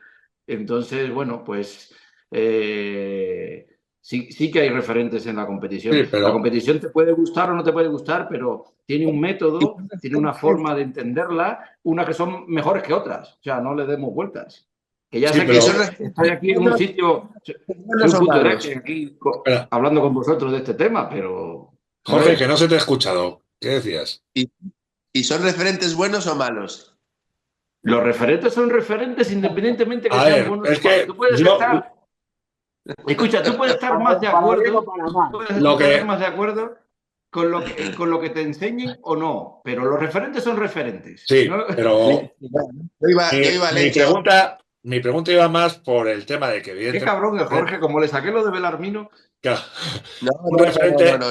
Entonces, bueno, pues sí que hay referentes en la competición. Sí, La pero competición te puede gustar o no te puede gustar, pero tiene un método, tiene una forma de entenderla, una que son mejores que otras. O sea, no le demos vueltas. Que ya sí, sé ¿Y que son pero estoy referentes aquí en un sitio, soy buenos un o puto malos? hereje aquí espera, hablando con vosotros de este tema, pero Jorge, hombre, que no se te ha escuchado. ¿Qué decías? ¿Y, y son referentes buenos o malos? los referentes son referentes independientemente que A sean ver, buenos es o malos. que Tú puedes yo estar, escucha, tú puedes estar más de Para bien o acuerdo, para mal. lo estar que más de acuerdo con lo que te enseñen o no, pero los referentes son referentes, sí, ¿no? pero Yo iba al mi hecho. mi pregunta iba más por el tema de que Qué evidentemente cabrón es Jorge, como le saqué lo de Belarmino. claro, No, un no, no, no, referente no, no.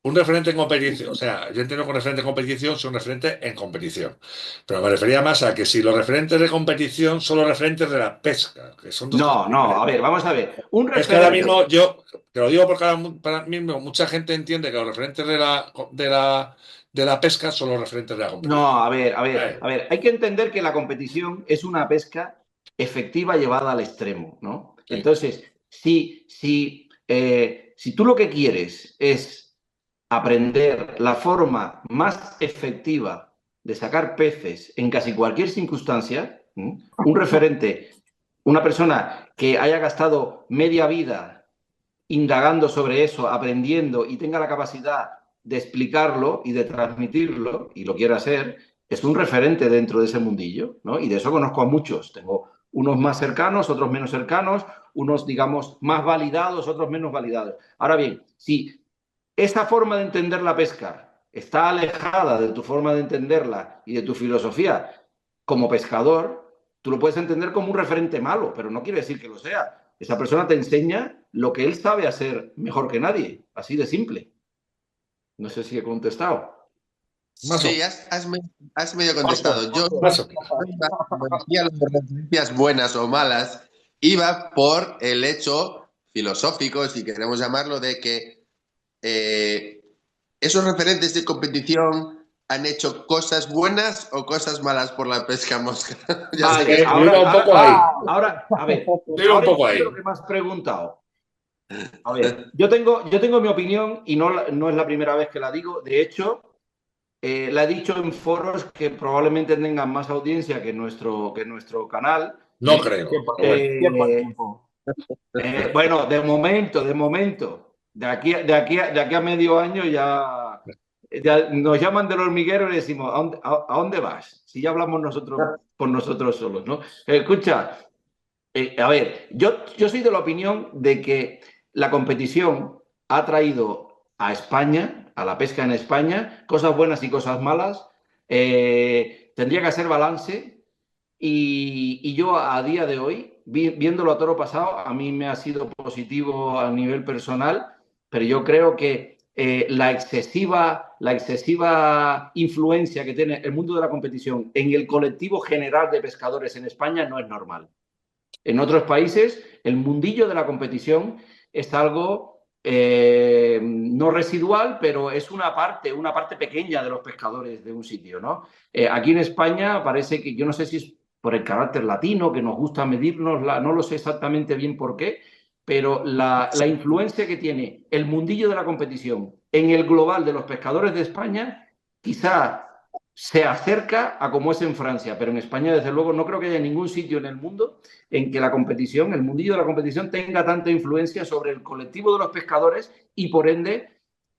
Un referente en competición, o sea, yo entiendo que un referente en competición es un referente en competición, pero me refería más a que si los referentes de competición son los referentes de la pesca, que son dos cosas No, no, a diferentes. ver, vamos a ver. Un Es que ahora referente. mismo yo, te lo digo porque ahora mismo mucha gente entiende que los referentes de la pesca son los referentes de la competición. No, a ver, a ver, Eh, a ver. Hay que entender que la competición es una pesca efectiva llevada al extremo, ¿no? sí, Entonces, si tú lo que quieres es aprender la forma más efectiva de sacar peces en casi cualquier circunstancia, ¿m? Un referente, una persona que haya gastado media vida indagando sobre eso, aprendiendo y tenga la capacidad de explicarlo y de transmitirlo, y lo quiera hacer, es un referente dentro de ese mundillo, ¿no? Y de eso conozco a muchos. Tengo unos más cercanos, otros menos cercanos, unos, digamos, más validados, otros menos validados. Ahora bien, si esta forma de entender la pesca está alejada de tu forma de entenderla y de tu filosofía como pescador, tú lo puedes entender como un referente malo, pero no quiere decir que lo sea. Esa persona te enseña lo que él sabe hacer mejor que nadie, así de simple. No sé si he contestado. más Sí, o has medio Jorge, contestado. Yo más o no iba, como decía, lo de referencias buenas o malas, iba por el hecho filosófico, si queremos llamarlo, de que esos referentes de competición han hecho cosas buenas o cosas malas por la pesca mosca. Ya sé que Vale, que yo iba un poco ahí, a ver, yo iba un ahora poco entiendo lo ahí. que me has preguntado. A ver, yo tengo mi opinión y no es la primera vez que la digo. De hecho, la he dicho en foros que probablemente tengan más audiencia que nuestro canal. No creo, Tiempo, pero bueno. tiempo al tiempo. Bueno, de momento, de aquí a medio año ya nos llaman del hormiguero y le decimos, a dónde vas? Si ya hablamos nosotros por nosotros solos, ¿no? Escucha, a ver, yo soy de la opinión de que la competición ha traído a España, a la pesca en España, cosas buenas y cosas malas. Tendría que hacer balance y yo a día de hoy, viéndolo a toro pasado, a mí me ha sido positivo a nivel personal, pero yo creo que la excesiva influencia que tiene el mundo de la competición en el colectivo general de pescadores en España no es normal. En otros países, el mundillo de la competición es algo no residual, pero es una parte pequeña de los pescadores de un sitio, ¿no? Aquí en España parece que, yo no sé si es por el carácter latino, que nos gusta medirnos, no lo sé exactamente bien por qué, pero la influencia que tiene el mundillo de la competición en el global de los pescadores de España, quizá se acerca a como es en Francia, pero en España, desde luego, no creo que haya ningún sitio en el mundo en que la competición, el mundillo de la competición, tenga tanta influencia sobre el colectivo de los pescadores y, por ende,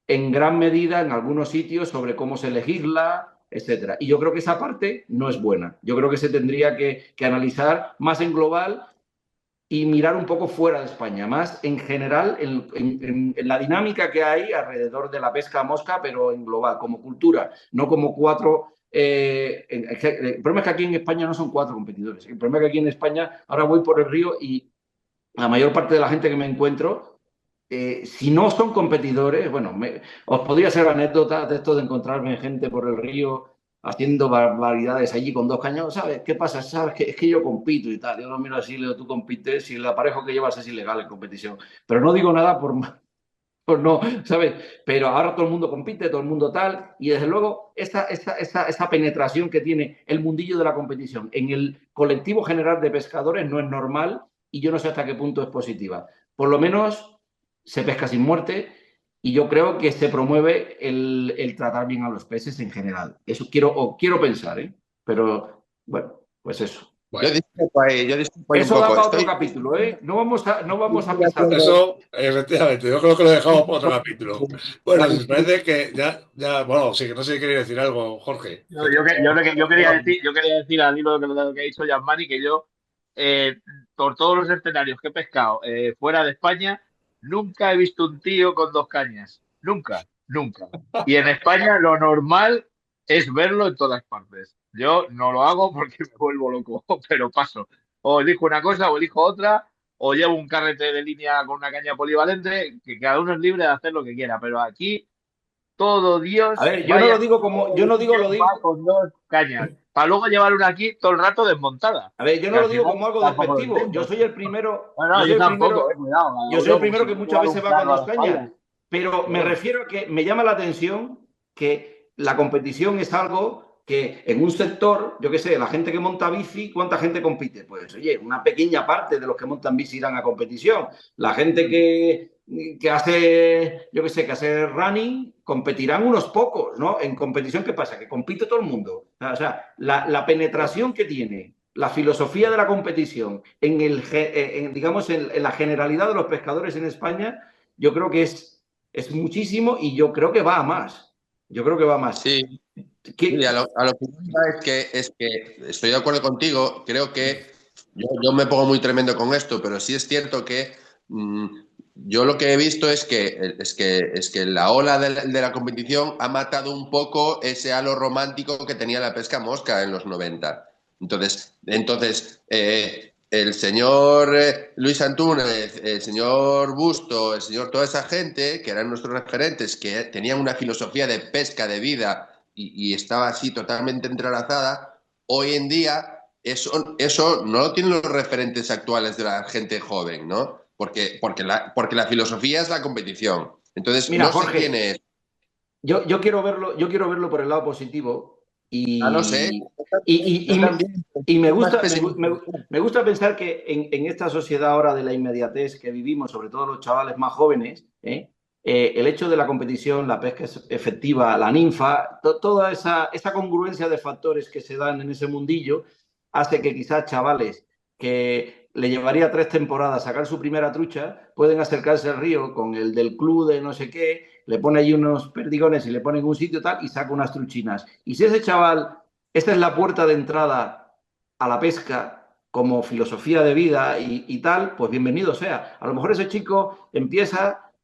en gran medida, en algunos sitios, sobre cómo se legisla, etcétera. Y yo creo que esa parte no es buena. Yo creo que se tendría que analizar más en global y mirar un poco fuera de España, más en general en la dinámica que hay alrededor de la pesca a mosca, pero en global, como cultura, no como cuatro. El problema es que aquí en España no son cuatro competidores. El problema es que aquí en España, ahora voy por el río y la mayor parte de la gente que me encuentro, si no son competidores, bueno, os podría ser anécdotas de esto de encontrarme gente por el río haciendo barbaridades allí con 2 cañones, ¿sabes? ¿Qué pasa? ¿Sabes? Que es que yo compito y tal. Yo lo miro así, le digo, tú compites, si el aparejo que llevas es ilegal en competición. Pero no digo nada por no, ¿sabes? Pero ahora todo el mundo compite, todo el mundo tal, y desde luego esa penetración que tiene el mundillo de la competición en el colectivo general de pescadores no es normal y yo no sé hasta qué punto es positiva. Por lo menos se pesca sin muerte y yo creo que se promueve el tratar bien a los peces en general. Eso quiero pensar, ¿eh? Pero bueno, pues eso. Yo Bueno, discrepo ahí un Eso da poco. para otro Estoy capítulo, ¿eh? No estoy vamos a de pisar. acuerdo. eso, efectivamente, yo creo que lo dejamos para otro capítulo. Bueno, si os parece que bueno, sí, que no sé si queréis decir algo, Jorge. No, yo quería decir al hilo de lo que ha dicho Gianmani, que yo, por todos los escenarios que he pescado fuera de España, nunca he visto un tío con 2 cañas. Nunca, nunca. Y en España lo normal es verlo en todas partes. Yo no lo hago porque me vuelvo loco, pero paso. O elijo una cosa o elijo otra, o llevo un carrete de línea con una caña polivalente, que cada uno es libre de hacer lo que quiera. Pero aquí todo A Dios, ver, yo no vaya, lo digo como, todo yo el no digo, sitio lo va digo, con 2 cañas, para luego llevar una aquí todo el rato desmontada. a ver, yo Que no al lo digo final como algo tampoco lo despectivo. entiendo. Yo No, soy yo el tampoco, primero, cuidado, cada yo soy el uno, primero si que quiere muchas llevar un veces va con plano a dos la espalda. cañas, pero Pero me bueno, refiero a que me llama la atención que la competición es algo que en un sector, yo qué sé, la gente que monta bici, ¿cuánta gente compite? Pues oye, una pequeña parte de los que montan bici irán a competición. La gente que hace, yo qué sé, que hace running, competirán unos pocos, ¿no? En competición, ¿qué pasa? Que compite todo el mundo. O sea, la penetración que tiene la filosofía de la competición digamos, en la generalidad de los pescadores en España, yo creo que es muchísimo y yo creo que va a más. Yo creo que va a más. Sí, sí, ¿Qué? a lo que iba es que estoy de acuerdo contigo. Creo que yo me pongo muy tremendo con esto, pero sí es cierto que mm, yo lo que he visto es que la ola de la competición ha matado un poco ese halo romántico que tenía la pesca mosca en los 90. Entonces, el señor Luis Antúnez, el señor Busto, el señor, toda esa gente que eran nuestros referentes, que tenían una filosofía de pesca de vida y estaba así totalmente entrelazada, hoy en día eso no lo tienen los referentes actuales de la gente joven, ¿no? Porque la filosofía es la competición. Entonces, Mira, no se Jorge, tiene. yo quiero verlo por el lado positivo Ah, no sé. y, y, y, Yo y me, también. y me Más gusta, me, pesimista. me- me gusta pensar que en esta sociedad ahora de la inmediatez que vivimos, sobre todo los chavales más jóvenes, el hecho de la competición, la pesca efectiva, la ninfa, toda esa congruencia de factores que se dan en ese mundillo hace que quizás chavales que le llevaría 3 temporadas sacar su primera trucha, pueden acercarse al río con el del club de no sé qué, le pone allí unos perdigones y le pone en un sitio tal y saca unas truchinas. Y si ese chaval, esta es la puerta de entrada a la pesca como filosofía de vida y tal, pues bienvenido sea. A lo mejor ese chico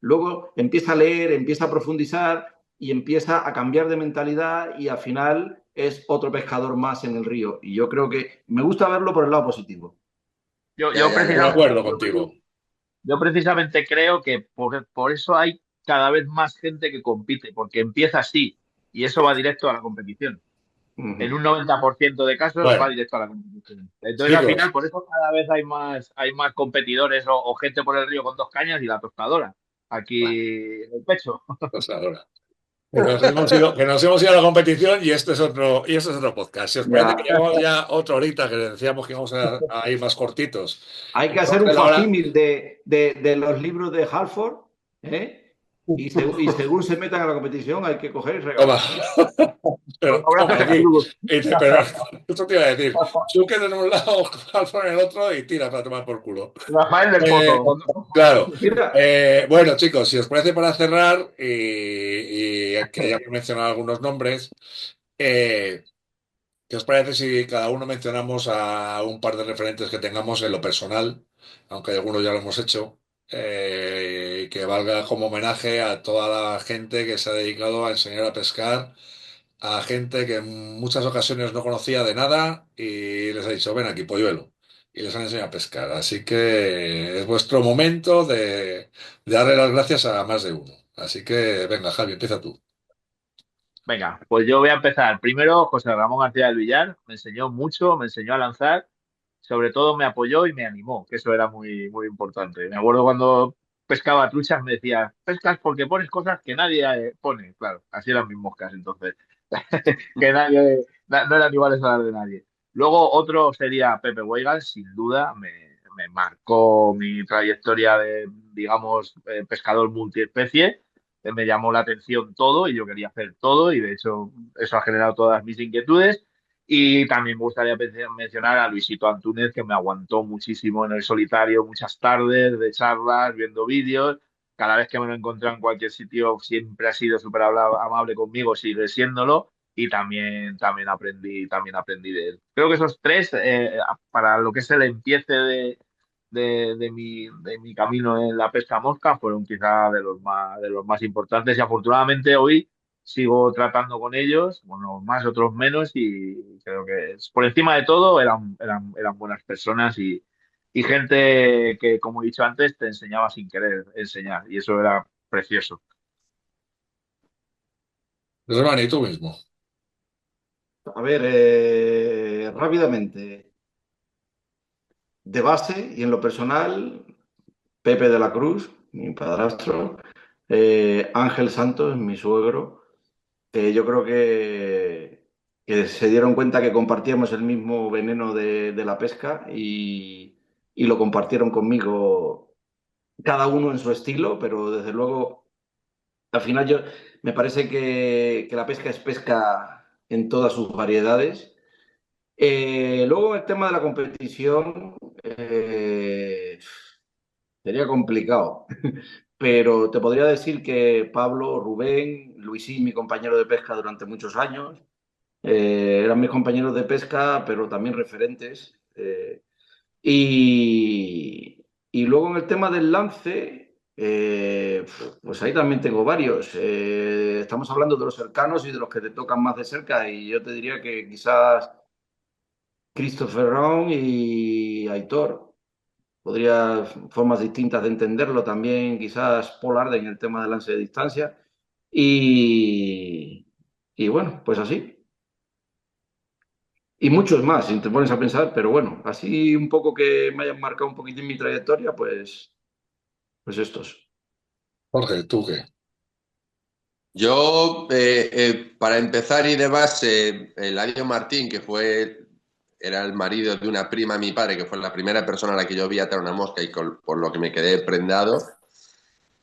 luego empieza a leer, empieza a profundizar y empieza a cambiar de mentalidad y al final es otro pescador más en el río. Y yo creo que me gusta verlo por el lado positivo. yo, Ya, yo ya, Estoy de ya. precisamente, acuerdo contigo. yo precisamente creo que por eso hay cada vez más gente que compite, porque empieza así y eso va directo a la competición. Uh En -huh. un 90% de casos va Bueno, directo a la competición. Entonces, al final, chicos, por eso cada vez hay más competidores o gente por el río con 2 cañas y la tostadora. aquí en el pecho. Pues ahora. Que nos hemos ido a la competición y este es otro podcast. Si os parece que Ya. llevamos ya otra horita que decíamos que íbamos a ir más cortitos. Hay Y que hacer vamos un a la hora. facímil de los libros de Halford, ¿eh? Y según se metan a la competición, hay que coger y Toma. regalarlo. Pero toma aquí. Y dice, pero esto te iba a decir. Chuques en un lado, Halfon en el otro y tira para tomar por culo. Rafael del Eh, Pozo. claro. Mira, Bueno, chicos, si os parece para cerrar, y que ya he mencionado algunos nombres, ¿qué os parece si cada uno mencionamos a un par de referentes que tengamos en lo personal, aunque algunos ya lo hemos hecho, y que valga como homenaje a toda la gente que se ha dedicado a enseñar a pescar, a gente que en muchas ocasiones no conocía de nada y les ha dicho, ven aquí, polluelo, y les han enseñado a pescar. Así que es vuestro momento de darle las gracias a más de uno. Así que venga, Javi, empieza tú. Venga, pues yo voy a empezar. Primero, José Ramón García del Villar me enseñó mucho, me enseñó a lanzar, sobre todo me apoyó y me animó, que eso era muy, muy importante. Me acuerdo cuando pescaba truchas, me decía, pescas porque pones cosas que nadie pone. Claro, así eran mis moscas entonces, que nadie, no eran iguales a las de nadie. Luego otro sería Pepe Weigand, sin duda, me marcó mi trayectoria de, digamos, pescador multiespecie. Me llamó la atención todo y yo quería hacer todo y de hecho eso ha generado todas mis inquietudes. Y también me gustaría mencionar a Luisito Antúnez, que me aguantó muchísimo en el solitario, muchas tardes de charlas, viendo vídeos. Cada vez que me lo encontré en cualquier sitio, siempre ha sido súper amable conmigo, sigue siéndolo. Y también aprendí de él. Creo que esos tres, para lo que es el empiece de mi camino en la pesca mosca, fueron quizá de los más importantes. Y afortunadamente hoy sigo tratando con ellos, bueno, más, otros menos, y creo que por encima de todo eran buenas personas y gente que, como he dicho antes, te enseñaba sin querer enseñar, y eso era precioso. Giovanni, tú mismo. a ver, rápidamente. De base y en lo personal, Pepe de la Cruz, mi padrastro, Ángel Santos, mi suegro. Yo creo que se dieron cuenta que compartíamos el mismo veneno de la pesca y lo compartieron conmigo, cada uno en su estilo, pero desde luego, al final me parece que la pesca es pesca en todas sus variedades. Luego el tema de la competición sería complicado, pero te podría decir que Pablo, Rubén, Luisín, mi compañero de pesca durante muchos años, eran mis compañeros de pesca, pero también referentes. Y luego en el tema del lance, pues ahí también tengo varios. Estamos hablando de los cercanos y de los que te tocan más de cerca, y yo te diría que quizás Christopher Round y Aitor. Podría formas distintas de entenderlo también, quizás Paul Arden en el tema del lance de distancia. Y, y bueno, pues así. Y muchos más, si te pones a pensar, pero bueno, así un poco que me hayan marcado un poquitín mi trayectoria, pues estos. Jorge, ¿tú qué? Yo, para empezar y de base, Eladio Martín, era el marido de una prima de mi padre, que fue la primera persona a la que yo vi atar una mosca y por lo que me quedé prendado.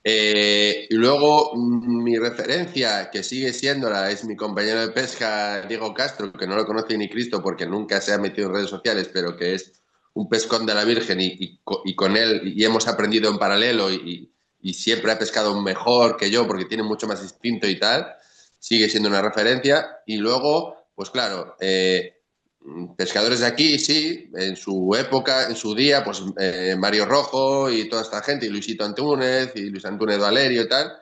Y luego mi referencia, que sigue siéndola, es mi compañero de pesca, Diego Castro, que no lo conoce ni Cristo porque nunca se ha metido en redes sociales, pero que es un pescón de la Virgen y con él y hemos aprendido en paralelo y siempre ha pescado mejor que yo porque tiene mucho más instinto y tal, sigue siendo una referencia. Y luego, pues claro, pescadores de aquí, sí, en su época, en su día, pues Mario Rojo y toda esta gente, y Luisito Antúnez, y Luis Antúnez Valerio y tal.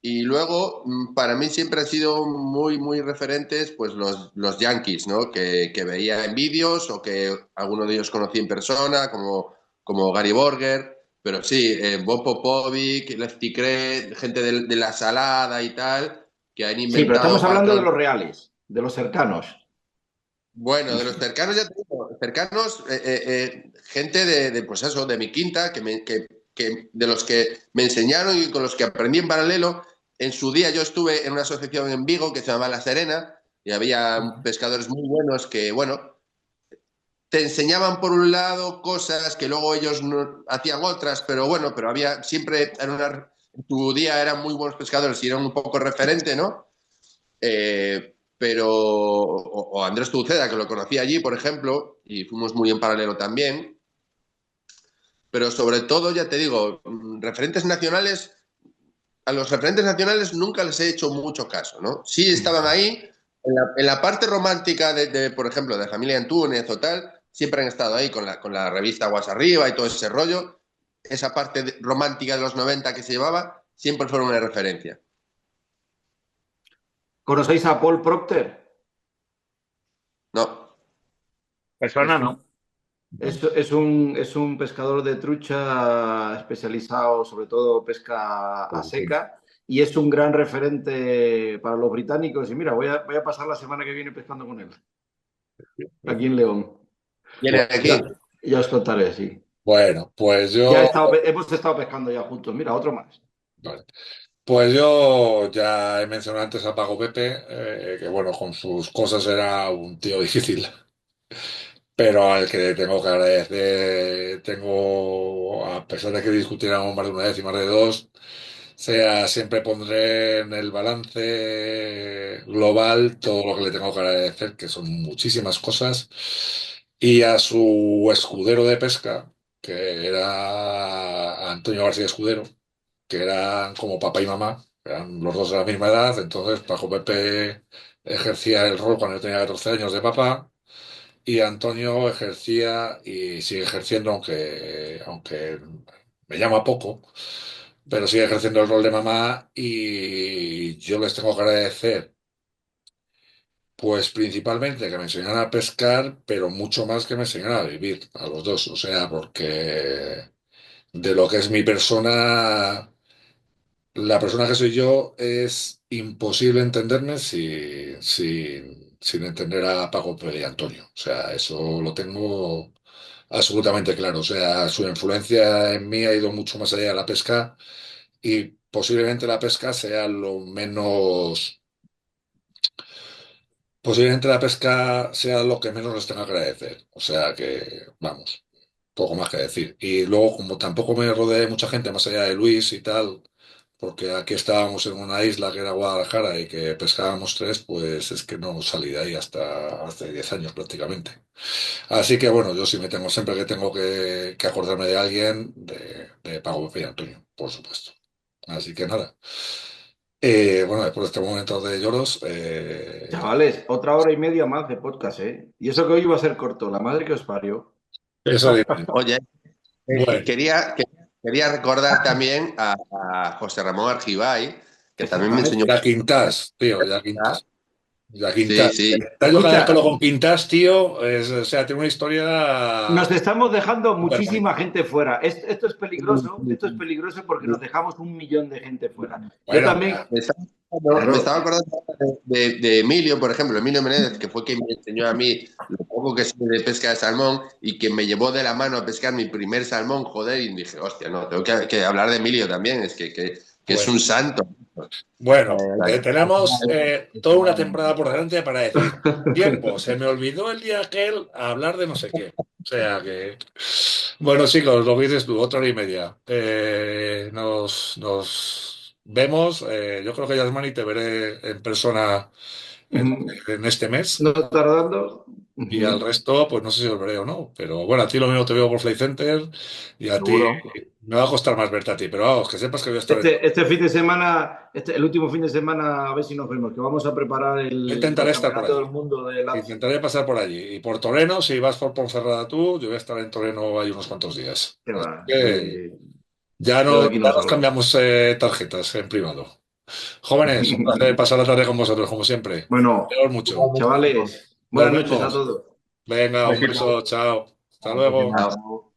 Y luego, para mí siempre han sido muy, muy referentes pues los Yankees, ¿no? Que veía en vídeos o que alguno de ellos conocí en persona, como Gary Borger. Pero sí, Bob Popovic, Lefty Kreh, gente de la salada y tal, que han Sí, pero estamos inventado hablando de patrones. los reales, de los cercanos. Bueno, de los cercanos ya te digo, cercanos, gente pues eso, de mi quinta, que de los que me enseñaron y con los que aprendí en paralelo. En su día yo estuve en una asociación en Vigo que se llamaba La Serena y había pescadores muy buenos que, bueno, te enseñaban por un lado cosas que luego ellos no, hacían otras, pero bueno, pero había siempre, en tu día eran muy buenos pescadores y eran un poco referente, ¿no? Pero, o Andrés Tuceda, que lo conocí allí, por ejemplo, y fuimos muy en paralelo también. Pero sobre todo, ya te digo, referentes nacionales, a los referentes nacionales nunca les he hecho mucho caso, ¿no? Sí estaban ahí, en la parte romántica por ejemplo, de Familia Antúnez o tal, siempre han estado ahí con la revista Aguas Arriba y todo ese rollo. Esa parte romántica de los 90 que se llevaba, siempre fueron una referencia. ¿Conocéis a Paul Procter? No. Persona no. Es un pescador de trucha especializado sobre todo pesca a seca y es un gran referente para los británicos. Y mira, voy a pasar la semana que viene pescando con él, aquí en León. ¿Viene aquí? Ya os contaré, sí. Bueno, pues Ya yo... hemos estado pescando ya juntos. Mira, otro más. Vale. Pues yo ya he mencionado antes a Paco Pepe, que bueno, con sus cosas era un tío difícil, pero al que tengo que agradecer, a pesar de que discutiéramos más de una vez y más de dos, siempre pondré en el balance global todo lo que le tengo que agradecer, que son muchísimas cosas, y a su escudero de pesca, que era Antonio García Escudero, que eran como papá y mamá, eran los dos de la misma edad. Entonces Paco Pepe ejercía el rol cuando yo tenía 14 años de papá, y Antonio ejercía y sigue ejerciendo, aunque me llama poco, pero sigue ejerciendo el rol de mamá, y yo les tengo que agradecer, pues principalmente que me enseñaran a pescar, pero mucho más que me enseñaran a vivir, a los dos. O sea, porque de lo que es mi persona, la persona que soy yo, es imposible entenderme sin entender a Paco Pérez y Antonio. O sea, eso lo tengo absolutamente claro. O sea, su influencia en mí ha ido mucho más allá de la pesca, y posiblemente la pesca sea lo menos, posiblemente la pesca sea lo que menos les tenga que agradecer. O sea que, vamos, poco más que decir. Y luego, como tampoco me rodeé de mucha gente más allá de Luis y tal, porque aquí estábamos en una isla que era Guadalajara y que pescábamos tres, pues es que no salí de ahí hasta hace 10 años prácticamente. Así que bueno, yo sí me tengo, siempre que tengo que acordarme de alguien, de Pago y Antonio, por supuesto. Así que nada. Bueno, después de este momento de lloros, Chavales, otra hora y media más de podcast, ¿eh? Y eso que hoy iba a ser corto, la madre que os parió. eso digo. Oye, Bueno, quería recordar también a José Ramón Argibay, que también me enseñó. ya Quintas, tío, ya Quintas. Ya Sí, Quintas. sí. Yo cada vez que Escucha, lo con Quintas, tío, o sea, tiene una nos historia estamos dejando súper muchísima bonita. gente fuera. Esto es peligroso porque nos dejamos 1 millón de gente fuera. Yo Bueno, también, Me claro, estaba acordando de Emilio, por ejemplo, Emilio Menéndez, que fue quien me enseñó a mí lo poco que sé de pesca de salmón y que me llevó de la mano a pescar mi primer salmón, joder, y dije, hostia, no, tengo que hablar de Emilio también, es que es un pues, santo. bueno, tenemos toda una temporada por delante para decir, tiempo, se me olvidó el día aquel a hablar de no sé qué. O sea que, bueno, chicos, lo que dices tú, otra hora y media. Nos vemos. Yo creo que Yasmani te veré en persona en, en este mes. no tardando. Y al resto, pues no sé si os veré o no. Pero bueno, a ti lo mismo te veo por Flight Center, y a ti Seguro. me va a costar más verte a ti. Pero vamos, que sepas que voy a estar en... Este fin de semana, el último fin de semana, a ver si nos vemos, que vamos a preparar el Intentaré estar por campeonato allí. del mundo de LATS. Intentaré pasar por allí. Y por Toreno, si vas por Ponferrada tú, yo voy a estar en Toreno hay unos cuantos días. Que Así va, que sí. ya, Yo no, de aquí ya no nos salgo. cambiamos tarjetas en privado. Jóvenes, un placer pasar la tarde con vosotros, como siempre. Bueno, Cuidaos mucho. chavales, Nos buenas noches a vemos. todos. Venga, un Besito. beso, chao. Hasta luego. Chao.